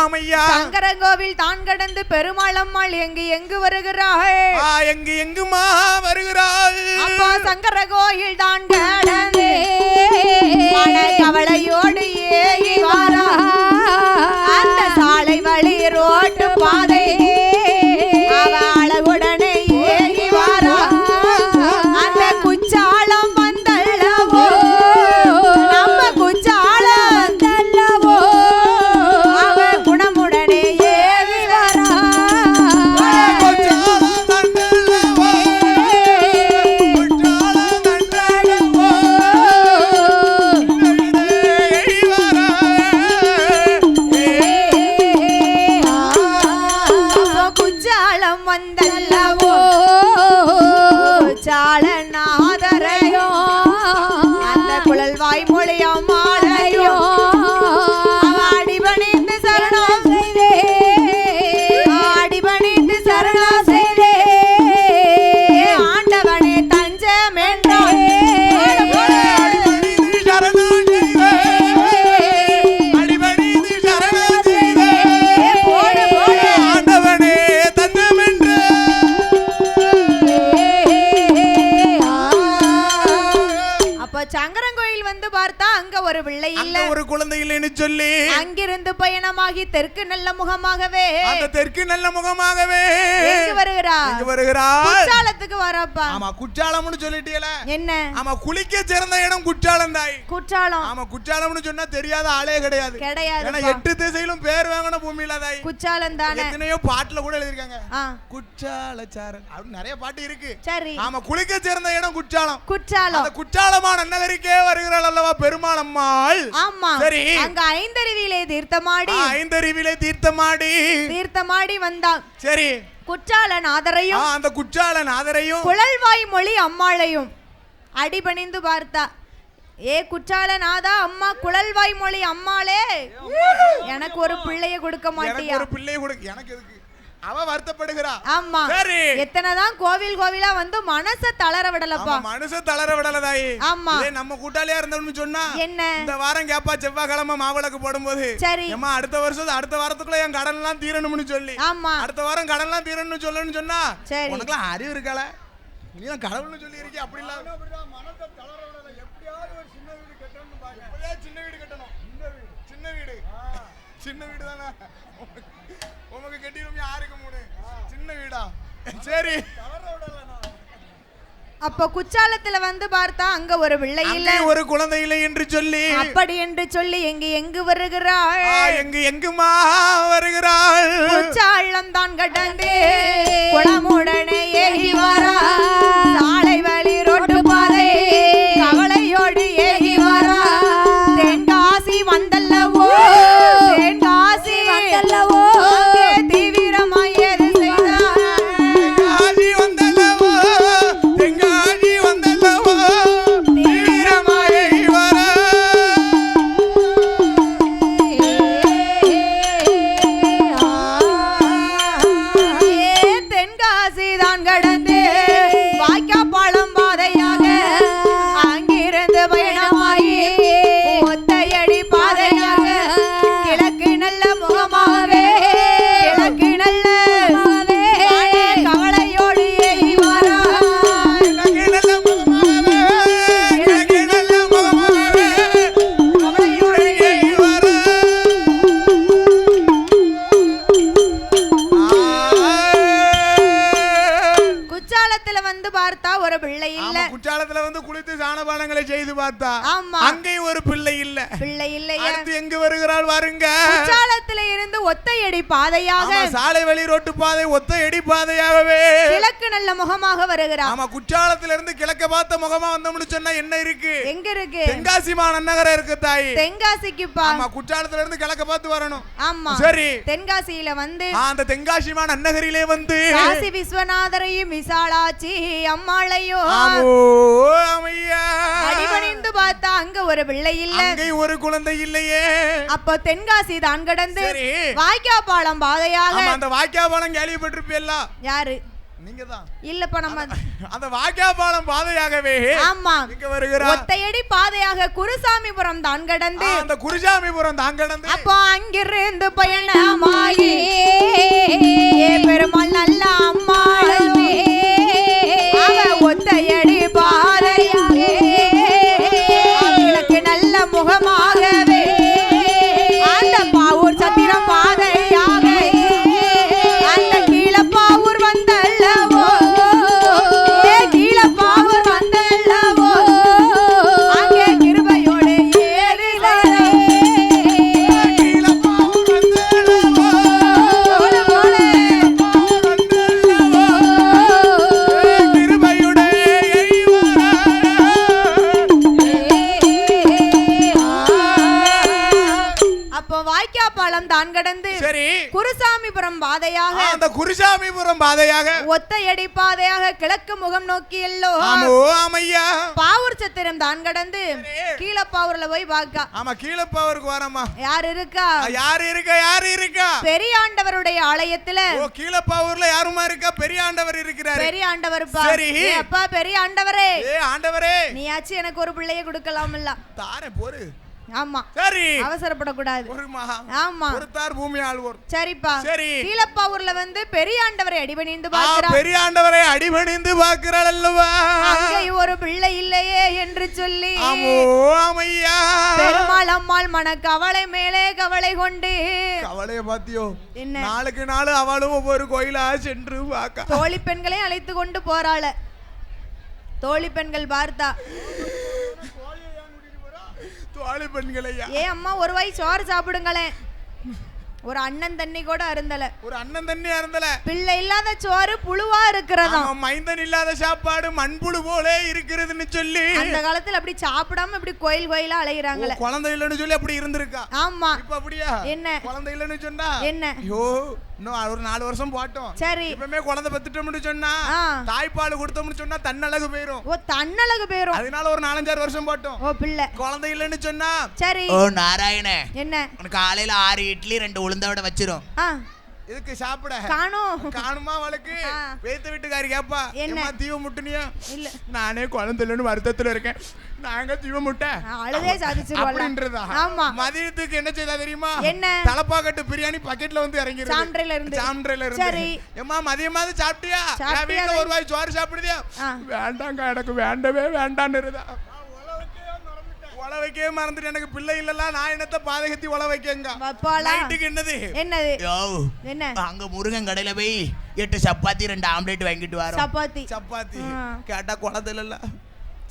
ஆமையா சங்கரங்கோவில் தான் கடந்து பெருமாளம்மாள் எங்கு வருகிறாள்? எங்குமா வருகிறாள்? அப்பா சங்கர கோயில் தான் கடந்து கவலையோடு ஏகி வாரா அந்த சாலை வழி ரோட்டு பாதை அவளுடனே ஏகி வாரா அந்த குச்சாலம் வந்தல்லவோ நம்ம குச்சாலம் வந்தல்லவோ அவ குணமுடனே ஏகி வாரா ஒரு பிள்ளை இல்ல, ஒரு குழந்தை இல்லைன்னு சொல்லி அங்கிருந்து பயணமாகி தெற்கு நல்ல முகமாகவே அந்த தெற்கு நல்ல முகமாகவே எங்க வருகிறா? குற்றாலத்துக்கு வரப்பா. ஆமா குற்றாலம்னு சொல்லிட்டீல. என்ன? ஆமா குளிக்க சிறந்த இடம் குற்றாலம் தாய். குற்றாலம். ஆமா குற்றாலம்னு சொன்னா தெரியாத ஆளே கிடையாது. ஏன்னா 8 திசையிலும் பேர் வாங்கின பூமியில தாய் குற்றாலம் தானே. எத்தனையோ பாட்டுல கூட எழுதிருக்காங்க குற்றாலச்சாரன் அப்படி நிறைய பாட்டு இருக்கு. சரி ஆமா குளிக்க சிறந்த இடம் குற்றாலம். குற்றாலம் அந்த குற்றாலமான நன்னகரிக்கே வருகிறாள் அல்லவா பெருமாள் அம்மாள். ஆமா சரி அங்க ஐந்தருவியிலே தீர்த்தமாடி வந்தான். சரி குற்றாலநாதரையும் அந்த குற்றாலநாதரையும் குழல்வாய் மொழி அம்மாளையும் அடிபணிந்து பார்த்தா. ஏ குற்றாலநாதா அம்மா குழல்வாய் மொழி அம்மாளே எனக்கு ஒரு பிள்ளைய கொடுக்க மாட்டியா? ஒரு பிள்ளைய கொடுக்க எனக்கு எதுக்கு? அவ வருத்தப்படுகிறா. ஆமா சரி எத்தனைதான் கோவிலா வந்து மனச தளர விடலப்பா. மனச தளர விடல தாயி. ஆமா நம்ம கூட்டாளியா இருந்தோம்னு சொன்னா என்ன இந்த வாரம் கேப்பா செவ்வாய்க்கிழமை மாவிளக்கு போடும்போது சரி அம்மா அடுத்த வாரத்துக்குள்ள என் கடன் எல்லாம் தீரணும்னு சொல்லி ஆமா அடுத்த வாரம் கடன் எல்லாம் தீரணும்னு சொல்லணும்னு சொன்னா உனக்குலாம் அறிவு இருக்கால? நீ கடவுள்னு சொல்லி இருக்கே அப்படி இல்ல மனச தளர விடல. எப்படியாவது ஒரு சின்ன வீடு கட்டணும்னு பாக்க. எப்படியாவது சின்ன வீடு கட்டணும். சின்ன வீடு தானே உமக்கு கட்டிரும். யாருக்கு மூணு சின்ன வீடா? சரி அப்ப குச்சாலத்துல வந்து பார்த்தா அங்க ஒரு பிள்ளை இல்ல ஒரு குழந்தை இல்லை என்று சொல்லி அப்படி என்று சொல்லி எங்கு வருகிறாள்? எங்குமா வருகிறாள்? குச்சாலம் தான் கடந்து குளமுடனே ஏகி வரா. சாலை வழி ரோட்டு பாதை கவலையோடு ஏகி வரா. தென்காசி வந்தல்லவோ தென்காசி வந்தல்லவோ தீவிரமாய் ஏது செய்தார். குற்றாலத்துல வந்து குளித்து சாணபானங்களை செய்து பார்த்தா அங்கே ஒரு பிள்ளை இல்ல. அடுத்து எங்கு வருகிறாள் வாருங்க. குற்றாலத்துல இருந்து ஒத்தையடி பாதையாக சாலை வழி ரோட்டு பாதை ஒத்தையடி பாதையாகவே கிழக்கு நல்ல முகமாக வருகிறார். ஆமா குற்றாலத்துல இருந்து கிழக்க பார்த்த முகமா வந்தோம்னு சொன்னா என்ன இருக்கு? எங்க இருக்கு? தென்காசி மாநகரம் இருக்கு தாய். தென்காசிக்கு பா. ஆமா குற்றாலத்துல இருந்து கிழக்க பார்த்து வரணும். ஆமா சரி தென்காசியில வந்து அந்த தென்காசி மாநகரிலே வந்து காசி விஸ்வநாதரையும் விசாலாட்சி அம்மாளையோ அடிபணிந்து பார்த்தா அங்க ஒரு பிள்ளை இல்ல. அங்கே ஒரு குழந்தை இல்லையே. அப்ப தென்காசி தான் கடந்து வாய்க்காபாலம் பாதையாக அந்த வாய்க்காபாலம் கேள்விப்பட்டிருப்பீல்ல? யாரு? நீங்கதான். இல்லப்பா நம்ம அந்த வாய்க்காபாலம் பாதையாகவே ஆமா இங்க வருகிறார். ஒத்தையடி பாதையாக குருசாமிபுரம் தான் கடந்து அந்த குருசாமிபுரம் தான் கடந்து அப்போ அங்கிருந்து பயணமாகி பெருமாள் நல்ல அம்மாளுமே அவ ஒத்தையடி பாதையாகவே கிழக்கு நல்ல முகமாகவே அந்த பாவூர் சத்திரம் பாதையாக அந்த கீழப்பாவூர் வந்தல்லவோ கீழப்பாவூர் வந்தல்லவோ அங்கே கிருபையோடு ஏறி வாய்க்காபாலம் தான் கடந்து குருசாமிபுரம் பாதையாக அந்த குருசாமிபுரம் பாதையாக ஒத்தையடி பாதையாக கிழக்கு முகம் நோக்கி எல்லோ பாவூர் சத்திரம் தான் கடந்து கீழப்பாவூர்ல போய் பாக்கா. ஆமா கீழப்பாவூருக்கு வரமா. யார் இருக்கா? யாரு இருக்கா? பெரியாண்டவருடைய ஆலயத்துல. கீழப்பாவூர்ல யாருமா இருக்கா? பெரியாண்டவர் இருக்கிறார். பெரியாண்டவர் பா. அப்பா பெரியாண்டவரே. ஆண்டவரே நீயாச்சு எனக்கு ஒரு பிள்ளையை கொடுக்கலாம்ல. தாரே போரு. ஆமா சரி அவசரப்படக்கூடாது. ஆமா ஒருத்தார் பூமி ஆள்வோர். சரிப்பா சரி கீழப்பாவூர்ல வந்து பெரியாண்டவரை அடிபணிந்து பார்க்கிறார். பெரியாண்டவரை அடிபணிந்து பார்க்கிறாள் அல்லவா? அங்கே ஒரு பிள்ளை இல்லையே என்று சொல்லி ஆமையா பெருமாள் அம்மாள் மன கவலை மேலே கவலை கொண்டு கவலைய பாத்தியோ என்ன நாளுக்கு நாள் அவளும் ஒவ்வொரு கோயிலா சென்று பார்க்க தோழி பெண்களை அழைத்து கொண்டு போறாள. தோழி பெண்கள் பார்த்தா ஏ அம்மா ஒரு வாய் சோறு சாப்பிடுங்களேன். ஒரு அண்ணன் தண்ணி கூட அருந்தல. பிள்ளை இல்லாத சோறு புழுவா இருக்கிறதா? மைந்தன் இல்லாத சாப்பாடு மண்புழு போல இருக்கிறதுன்னு சொல்லி அந்த காலத்துல அப்படி சாப்பிடாம இப்படி கோயிலா அலையறாங்களே. குழந்தை இல்லன்னு சொல்லி அப்படி இருந்திருக்கா. ஆமா இப்ப அப்படியா? என்ன குழந்தை இல்லன்னு சொன்னா என்ன? ஐயோ இன்னும் ஒரு 4 வருஷம் போட்டோம். சரி இப்பமே குழந்தை பெத்துட்டோம்னு சொன்னா தாய்ப்பால் கொடுத்தோம்னு சொன்னா தன்னழகு போயிரும். ஓ தன்னழகு போயிரும். அதனால ஒரு 4-5 வருஷம் போட்டோம். ஓ பிள்ளை குழந்தை இல்லன்னு சொன்னா சரி ஓ நாராயணே என்ன காலையில 6 இட்லி 2 உளுந்த வடை வச்சிரும். இதுக்கு சாப்பிட காணுமா அவளுக்கு வேத்த வீட்டுக்காரி கேப்பா என்ன தீவ முட்டுனியா இல்ல நானே குழந்தைன்னு வருத்தத்துல இருக்கேன் நாங்க தீவ முட்டை அழுதே சாதிச்சிருவாள்ன்றதா ஆமா மதியத்துக்கு என்ன செய்தா தெரியுமா என்ன தலப்பாக்கட்டு பிரியாணி பாக்கெட்ல வந்து இறங்கி சாம்ட்ரைல இருந்து சரி ஏமா மதியமாவது சாப்பிட்டியா வீட்டுல ஒரு வாய் சோறு சாப்பிடுதியா வேண்டாங்க எனக்கு வேண்டவே வேண்டான்னுறதா ஒல வைக்கவே மறந்துட்டு எனக்கு பிள்ளை இல்லல நான் என்னத்த பாதகத்தி ஒல வைக்கங்க நைட்டுக்கு என்னது என்ன அங்க முருகன் கடையில போய் 8 சப்பாத்தி 2 ஆம்லெட் வாங்கிட்டு வரோம் சப்பாத்தி கேட்டா குழந்தை இல்ல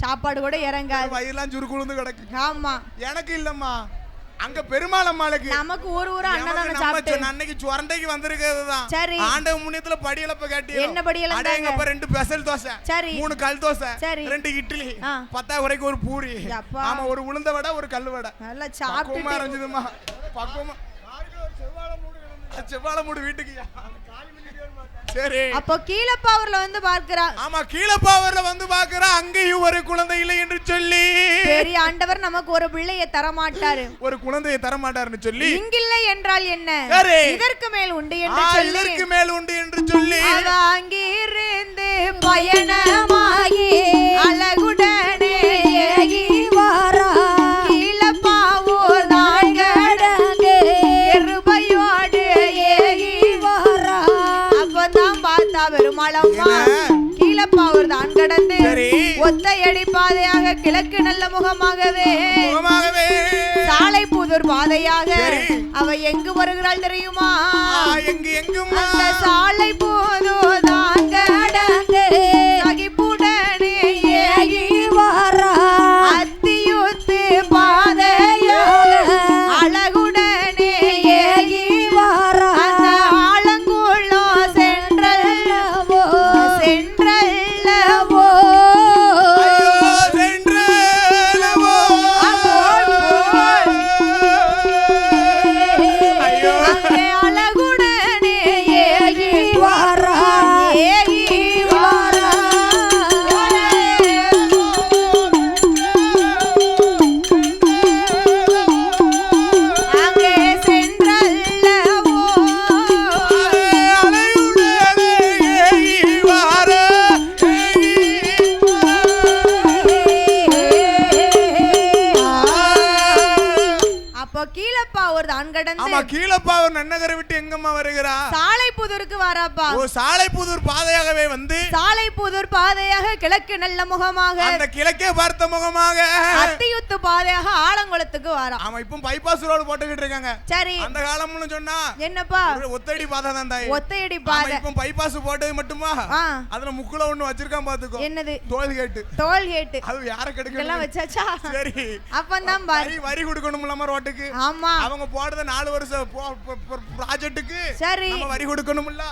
சாப்பாடு கூட இறங்காது வயிறெல்லாம் சுருக்குழுந்து கிடக்கு ஆமா எனக்கு இல்லம்மா அங்க பெருமாள் அம்மாளுக்கு நமக்கு ஒரு அன்னதானம் சாப்பிட்டு அன்னைக்கு சுரண்டைக்கு வந்திருக்கிறதுதான் சரி ஆண்டவ முன்னியத்துல படியலப்ப காட்டி என்ன படியல அடேங்கப்ப 2 ஸ்பெஷல் தோசை சரி 3 கல் தோசை 2 இட்லி 10 வரைக்கும் ஒரு பூரி ஆமா ஒரு உளுந்த வடை ஒரு கல்லு வடை நல்லா சாப்பிட்டு அரைஞ்சதுமா பக்குவமா செவ்வாழை மூடு வீட்டுக்கு சரி அப்போ கீழப்பாவூர்ல வந்து பார்க்கறா ஆமா கீழப்பாவூர்ல வந்து பார்க்கறா அங்கேயும் ஒரு குழந்தை இல்லை என்று சொல்லி பெரிய ஆண்டவர் நமக்கு ஒரு பிள்ளையை தர மாட்டாரு ஒரு குழந்தையை தர மாட்டாருன்னு சொல்லி இங்கில்லை என்றால் என்ன இதற்கு மேல் உண்டு என்று சொல்லி அங்கிருந்து பயணமாகி அழகுடனே ஏகி வாரா கீழப்பாவூர் தான் கடந்து கிருபையோடு ஏகி வாரா அப்பதான் பார்த்தா பெருமாளம்மா கீழப்பாவூர் தான் கடந்து ஒத்தையடி பாதையாக கிழக்கு நல்ல முகமாகவே சாலை புதூர் பாதையாக அவ எங்கு வருகிறாள் தெரியுமா அந்த சாலை புதூர் தான் கடந்து சகிப்புடனே ஏகி வாரா அத்தியுத்து பாதையாக அழகுடனே ஏகி வாரா அந்த ஆலங்குளோ சென்றல்லவோ கீழப்பாவூர் நன்னகரை விட்டு எங்கம்மா வருகிறா சாலை புதூருக்கு வராப்பா ஓ சாலை புதூர் பாதையாகவே வந்து சாலை புதூர் பாதையாக கிழக்கு நல்ல முகமாக அந்த கிழக்கே பார்த்த முகமாக அத்தியுத்து பாதையாக ஆலங்குளத்துக்கு வரா ஆமா இப்போ பைபாஸ் ரோடு போட்டுக்கிட்டு இருக்காங்க சரி அந்த காலம்னு சொன்னா என்னப்பா ஒத்தடி பாதை தான் தாய் ஒத்தடி பாதை இப்போ பைபாஸ் போட்டது மட்டுமா அதுல முக்குல ஒண்ணு வச்சிருக்கான் பாத்துக்கோ என்னது டோல் கேட் அது யார கெடுக்க எல்லாம் வச்சாச்சா சரி அப்பதான் வரி கொடுக்கணும்ல ரோட்டுக்கு ஆமா அவங்க போடுறது 4 வருஷம் ப்ராஜெக்ட்டுக்கு சரி நம்ம வரி கொடுக்கணும்ல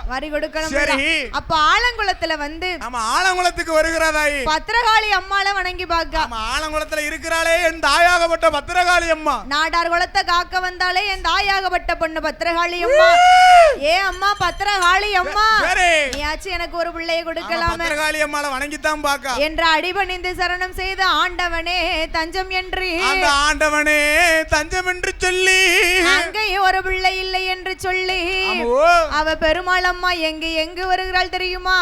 சரி அப்ப ஆலங்குளத்துல வந்து ஆமா ஆலங்குளத்துக்கு வருகிறாதாய் பத்திரகாளி அம்மாளை வணங்கி பாக்க ஆமா ஆலங்குளத்துல இருக்கிறாளே என் தாயாகப்பட்ட பத்திரகாளி அம்மா நாடார் குலத்தை காக்க வந்தாலே என் தாயாகப்பட்ட பொண்ணு பத்திரகாளி அம்மா ஏ அம்மா பத்திரகாளி அம்மா நீயாச்சு எனக்கு ஒரு பிள்ளையை கொடுக்கலாம் பத்திரகாளி அம்மாளை வணங்கித்தான் பாக்க என்ற அடிபணிந்து சரணம் செய்த ஆண்டவனே தஞ்சம் என்று அந்த ஆண்டவனே தஞ்சம் என்று சொல்லி அங்கே ஒரு பிள்ளை இல்லை என்று சொல்லி அவ பெருமாள் அம்மா எங்கு வருகிறாள் தெரியுமா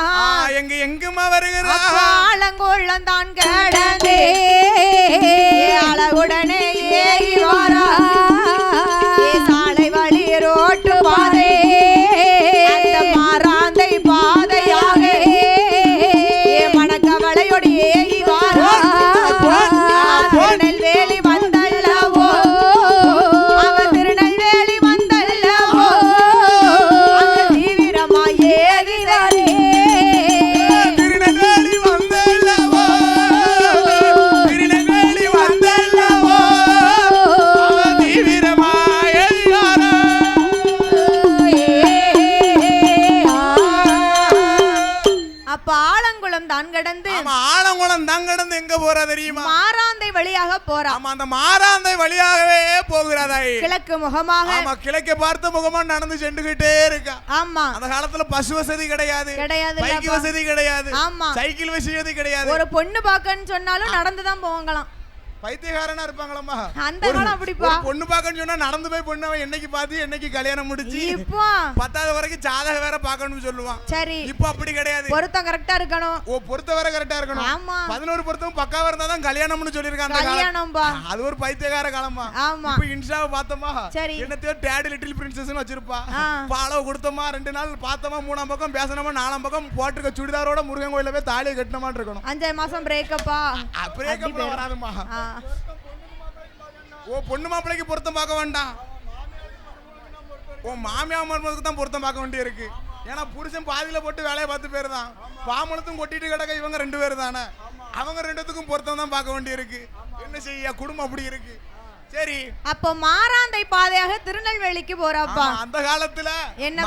எங்குமா வருகிறாள் ஆலங்கோளம் தான் கடந்தே அழகுடனே ஏகி வாரா சாலை வழி ரோட்டு பாதை அந்த மாறாந்தை பாதையாக மணக்கவளையோடு ஏகி வாரா திருநெல்வேலி வந்தல்லவோ அவ திருநெல்வேலி வந்தல்லவோ தீவிரமா ஏகிதாரே திருநெல்வேலி வந்தல்லவோ திருநெல்வேலி வந்தல்லவோ தீவிரமா ஏகிதாரே அப்ப ஆலங்குளம் தான் கடந்து ஆலங்குளம் தான் கடந்து எங்க போறா தெரியுமா மாறாந்தை வழியாக போறா ஆமா அந்த மாறாந்தை வழியாகவே போகிறாதாய் கிழக்கு முகமாக ஆமா கிழக்கு பார்த்த முகமா நடந்து சென்றுகிட்டே இருக்கா ஆமா அந்த காலத்துல பஸ் வசதி கிடையாது பைக் வசதி கிடையாது ஆமா சைக்கிள் வசதி கிடையாது ஒரு பொண்ணு பாக்கன்னு சொன்னாலும் நடந்துதான் போவாங்களாம் பைத்தியக்காரனா இருப்பாங்களம்மா. அந்த காலம் அப்படிப்பா. பொண்ணு பார்க்கணும்னு சொன்னா நடந்து போய் பொண்ணு அவன் என்னைக்கு பார்த்து என்னைக்கு கல்யாணம் முடிச்சு இப்போ 10வது வரைக்கும் ஜாதக வேற பார்க்கணும்னு சொல்லுவான். சரி இப்போ அப்படி கிடையாது. பொருத்தம் கரெக்டா இருக்கணும். பொருத்தம் வேற கரெக்டா இருக்கணும். ஆமா 11 பொருத்தம் பக்காவா இருந்தா தான் கல்யாணம்னு சொல்லிருக்காங்க. அந்த கல்யாணம்பா அது ஒரு பைத்தியக்கார காலமா. ஆமா இப்போ இன்ஸ்டாவை பார்த்தோமா சரி என்னத்தையோ டேட் லிட்டில் பிரின்சஸ்னு வச்சிருப்பா. பாலோ கொடுத்தோமா 2 நாள் பார்த்தோமா 3ஆம் பக்கம் பேசணுமா 4ஆம் பக்கம் போட்டுக்க சுடிதாரோட முருகன் கோயில போய் தாலியை கட்டணுமா இருக்கணும். 5 மாசம் பிரேக்கப்பா. பிரேக்கப் வராதுமா. பொண்ணு மாப்பிளைக்கு பொருத்தம் பார்க்க வேண்டாம். மாமியா மருமகளுக்கு தான் பொருத்தம் பார்க்க வேண்டிய இருக்கு. ஏன்னா புருஷன் பாதியில போட்டு வேலையை பார்த்து பேர் தான் பாமலத்தும் கொட்டிட்டு கிடக்க இவங்க 2 பேர் தானே. அவங்க 2த்துக்கும் பொருத்தம் தான் பார்க்க வேண்டிய இருக்கு. என்ன செய்ய குடும்பம் அப்படி இருக்கு. சரி அப்போ மாராந்தை பாதையாக திருநெல்வேலிக்கு போறப்பா. அந்த காலத்துல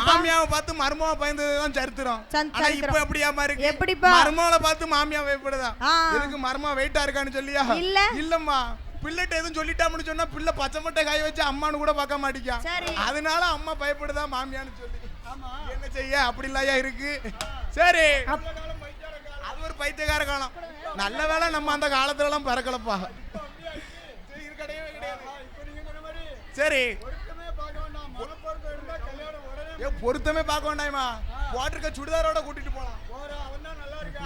மாமியாவை பார்த்து மருமகளை பயந்ததுதான் சரித்திரம். ஆனா இப்ப எப்படியாமா இருக்கு. எப்படிப்பா மருமகளை பார்த்து மாமியா பயப்படுதா. எதுக்கு மருமா வெயிட்டா இருக்கான்னு சொல்லியா. இல்லம்மா பிள்ளைட்ட எதுவும் சொல்லிட்டான்னு சொன்னா பிள்ளை பச்சை மட்டை காய வச்சு அம்மானு கூட பார்க்க மாட்டேங்க. அதனால அம்மா பயப்படுதா மாமியான்னு சொல்லி. என்ன செய்ய அப்படி இல்லையா இருக்கு. சரி அது ஒரு பைத்தியக்கார காலம். நல்ல வேளை நம்ம அந்த காலத்துல எல்லாம் பறக்கலப்பா. சரி பொருத்தமே பார்க்க வேண்டாமா. போட்டிருக்க சுடிதாரோட கூட்டிட்டு போலாம்.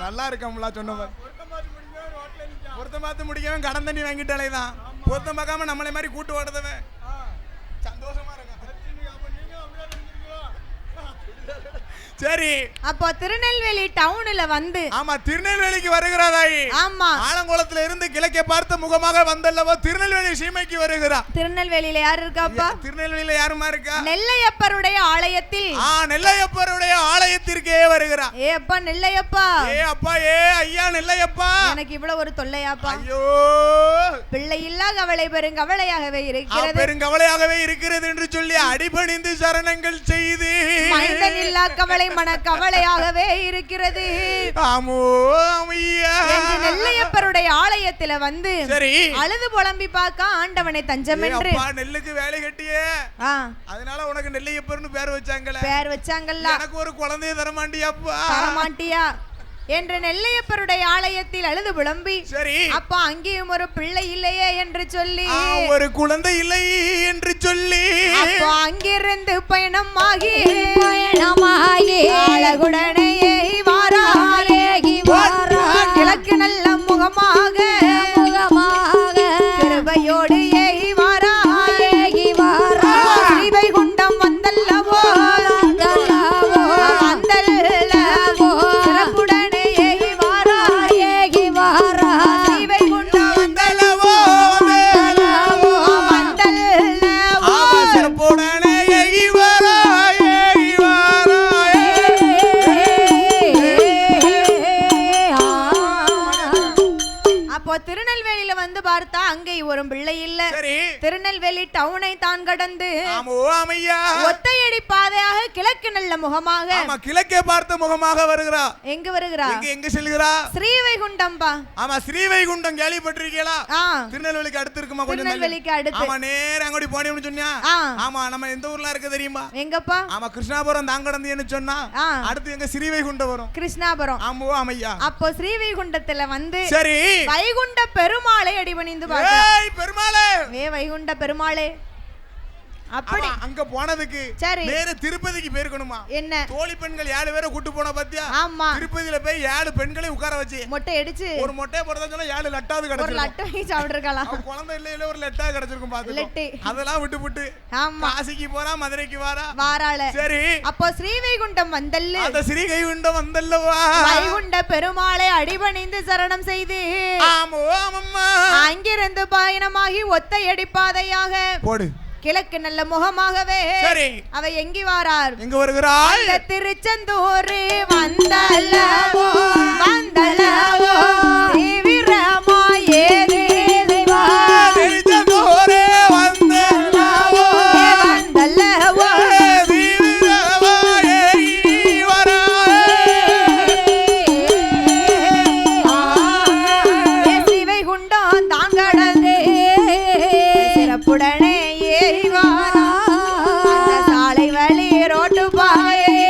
நல்லா இருக்கம்ல சொன்ன பொருத்தம் பார்த்து முடிக்கவன் கடன் தண்ணி வாங்கிட்டாலே தான். பொருத்தம் பார்க்காம நம்மளே மாதிரி கூட்டு ஓடுறவன் சந்தோஷமா இருக்க. சரி அப்போ திருநெல்வேலி டவுன்ல வந்து ஆமா திருநெல்வேலிக்கு வருகிறாதாய். ஆமா ஆலங்குளத்துல இருந்து கிழக்கே பார்த்த முகமாக வந்தல்லவோ திருநெல்வேலி சீமைக்கு வருகிறா. திருநெல்வேலியில யார் இருக்காப்பா. திருநெல்வேலியில யாருமா இருக்கா. நெல்லையப்பருடைய ஆலயத்தில். நெல்லையப்பருடைய ஆலயத்திற்கே வருகிறா. ஏ அப்பா நெல்லையப்பா. ஏ அப்பா ஏ ஐயா நெல்லையப்பா. எனக்கு இவ்வளவு ஒரு தொல்லையாப்பா. ஐயோ பிள்ளை இல்லா கவலை பெருங்கவலையாகவே இருக்கிறது. பெருங்கவலையாகவே இருக்கிறது என்று சொல்லி அடிபணிந்து சரணங்கள் செய்து மைந்தன் இல்லா கவலை மன கவலையாகவே இருக்கிறது. ஆமோ ஐயா நெல்லையப்பருடைய ஆலயத்துல வந்து சரி அழுது புலம்பி பார்க்க ஆண்டவனை தஞ்சம் என்று. நெல்லுக்கு வேலை கட்டியே அதனால உனக்கு நெல்லையப்பர்னு பேர் வச்சாங்கல்ல. பேர் வச்சாங்கல்ல. எனக்கு ஒரு குழந்தைய தரமாட்டியாப்பா. தரமாட்டியா என்று நெல்லையப்பருடைய ஆலயத்தில் அழுது புலம்பி சரி அப்பா அங்கேயும் ஒரு பிள்ளை இல்லையே என்று சொல்லி ஒரு குழந்தை இல்லை என்று சொல்லி அப்பா அங்கிருந்து பயணமாகி அழகுடனே வாராலே கிழக்கு நல்ல முகமாக கிருபையோடு ஏகி வாராலே ஸ்ரீவைகுண்டம் வந்தல்லவோ வந்தல்லவோ சிறப்புடனே ஏகி வாராலே ஸ்ரீவைகுண்டம் வந்தல்லவோ வந்தல்லவோ சிறப்புடனே ஏகி திருநெல்வேலியில வந்து பார்த்தா அங்கே ஒரு பிள்ளை இல்ல. திருநெல்வேலி டவுனை தான் கடந்து ஒத்தையடி பாதையாக கிழக்கு நல்ல முகமாக கிழக்கே பார்த்த முகமாக வருகிறா. எங்க வருகிறா. எங்க செல்கிறா. ஸ்ரீவைகுண்டம் பா. ஆமா ஸ்ரீவைகுண்டம் கேள்விப்பட்டிருக்கீங்களா. திருநெல்வேலிக்கு அடுத்து இருக்குமா. கொஞ்சம் திருநெல்வேலிக்கு அடுத்து. ஆமா நேரா அங்கடி போனேன்னு சொன்னா. ஆமா நம்ம எந்த ஊர்ல இருக்கு தெரியுமா. எங்கப்பா. ஆமா கிருஷ்ணாபுரம் தான் கடந்தேன்னு சொன்னா அடுத்து எங்க ஸ்ரீவைகுண்டம் வரும். கிருஷ்ணாபுரம். ஆமா ஆமையா. அப்போ ஸ்ரீவைகுண்டத்துல வந்து சரி வைகுண்ட பெருமாளை அடிபணிந்து பாரு. ஏய் பெருமாளே. வைகுண்ட பெருமாளே. அப்படி அங்க போனதுக்கு நேரா திருப்பதிக்கு போயிருக்கணுமா. என்ன தோழி பெண்கள் 7 பேரை கூட்டி போன பாத்தியா. ஆமா திருப்பதியில போய் 7 பெண்களை உட்கார வச்சு மொட்டை அடிச்சு ஒரு மொட்டையை போறதா சொன்னா 7 லட்டாவது கிடைச்சிரும். ஒரு லட்டை வாங்கி சாப்பிட்டுருக்கலாம். குழந்தை இல்ல ஒரு லட்டா கிடைச்சிருக்கும் பாத்து. அதெல்லாம் விட்டு ஆமா காசிக்கு போறா மதுரைக்கு வாராள. சரி அப்போ ஸ்ரீவைகுண்டம் வந்தல்ல. அந்த ஸ்ரீவைகுண்டம் வந்தல்லவா வைகுண்ட பெருமாளை அடிபணிந்து சரணம் செய்து ஆமோ ஆமம்மா அங்கிருந்து பயணமாகி ஒத்தையடி பாதையாக போடு கிழக்கு நல்ல முகமாகவே அவ எங்கி வாரார். எங்க வருகிறாள். திருச்செந்தூர் வந்தல்லவோ வந்தல்லவோ தீவிரமாயே தேவா திருச்செந்தூர் வந்தல்லவோ வந்தல்லவோ தீவிரமாயே வராயே ஸ்ரீவைகுண்டம் தான் கடந்து சிறப்புடனே சாலை வழி ரோட்டு பாயே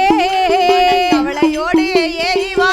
கவலையோடு ஏறிவா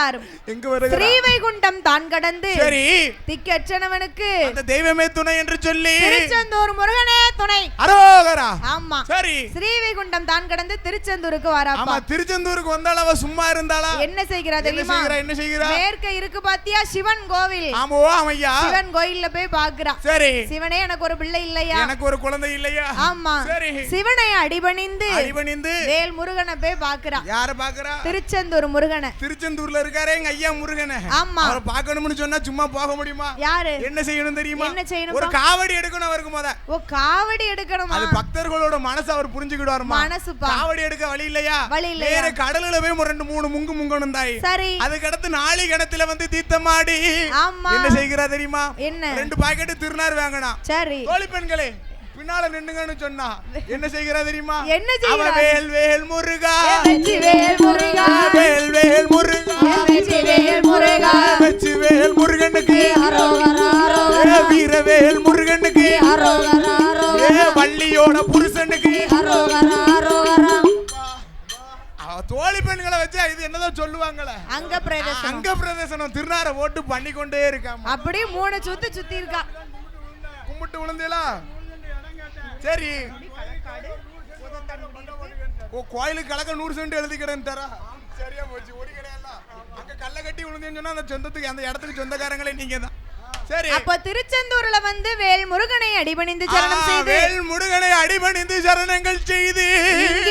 வருகிறார். எங்க வருகிறார்? ஸ்ரீவைகுண்டம் தான் கடந்து சரி திக்கற்றவனுக்கு அந்த தெய்வமே துணை என்று சொல்லி திருச்செந்தூர் முருகனே துணை. அரோகரா. ஆமா சரி ஸ்ரீவைகுண்டம் தான் கடந்து திருச்செந்தூருக்கு வராப்பா. ஆமா திருச்செந்தூருக்கு வந்தால அவ சும்மா இருந்தாளா? என்ன செய்கிறா தெரியுமா? என்ன செய்கிறா? மேற்க இருக்கு பாத்தியா சிவன் கோவில். ஆமா ஆமையா. சிவன் கோயில்ல போய் பாக்குறா. சரி சிவனே எனக்கு ஒரு பிள்ளை இல்லையா? எனக்கு ஒரு குழந்தை இல்லையா? ஆமா சரி சிவனை அடிபணிந்து வேல் முருகனை போய் பாக்குறா. யார பாக்குறா? திருச்செந்தூர் முருகனை. திருச்செந்தூர்ல இருக்காரே எங்க ஐயா முருகனை. ஆமா அவரை பார்க்கணும்னு சொன்னா சும்மா போக முடியுமா? யாரு? என்ன செய்யணும் தெரியுமா? என்ன செய்யணும்? ஒரு காவடி எடுக்கணும் அவருக்கு முத. ஓ காவடி எடுக்கணுமா? அது பக்தர்களோட மனசு அவர் புரிஞ்சுக்கிடுவாருமா. மனசுப்பா. காவடி எடுக்க வழி இல்லையா? வழி இல்லையா? வேற கடலுல போய் 2-3 முங்கணும் தாய். சரி அதுக்கு அடுத்து நாளை கிணத்துல வந்து தீர்த்தமாடி ஆமா என்ன செய்கிறா தெரியுமா? என்ன? 2 பாக்கெட் திருநார் வாங்கணும். சரி தோழி பெண்களே பின்னால நின்னுங்கன்னு சொன்னா என்ன செய்கிறா தெரியுமா? என்ன செய்கிறா? வேல் வேல் முருகா வெற்றி வேல் முருகா வேல் வேல் முருகா வெற்றி வேல் முருகா வெற்றி வேல் முருகனுக்கு அரோகரா அரோகரா வீரவேல் முருகனுக்கு அரோகரா அரோகரா வள்ளியோட புருஷனுக்கு அரோகரா அரோகரா. தோழி பெண்களை வச்சா இது என்னதான் சொல்லுவாங்களே? அங்க பிரதேசம். அங்க பிரதேசம் திருநாரை ஓட்டு பண்ணி கொண்டே இருக்காம அப்படியே 3 சுத்தி இருக்கா. கும்பிட்டு விழுந்தீங்களா? சரி ஓ கோயிலுக்கு கலக்க 100 சென்ட் எழுதி கிடந்துட்டாரா? சரியா போச்சு. ஒரு கிடையாது அங்க கல்ல கட்டி விழுந்தேன்னு சொன்னா அந்த சொந்தத்துக்கு அந்த இடத்துக்கு சொந்தக்காரங்களே நீங்க தான். சரி அப்ப திருச்செந்தூர்ல வந்து வேல் முருகனை அடிபணிந்து சரணம் செய்து வேல் முருகனை அடிபணிந்து சரணங்கள் செய்து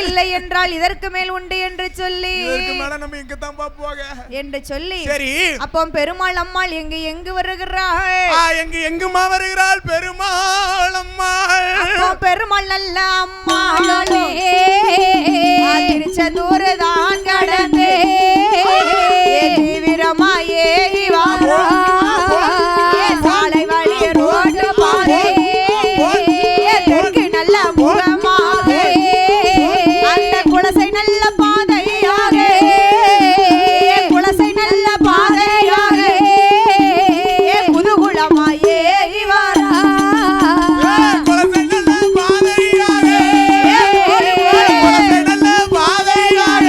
இல்லை என்றால் இதற்கு மேல் உண்டு என்று சொல்லி இதற்கு மேல நம்ம இங்க தான் பாப்போங்க என்று சொல்லி சரி அப்போ பெருமாள் அம்மாள் எங்கு வருகிறாள்? எங்குமா வருகிறாள் பெருமாள் அம்மாள்? அப்போ பெருமாள் நல்ல அம்மாளே திருச்செந்தூர் தான் கடந்து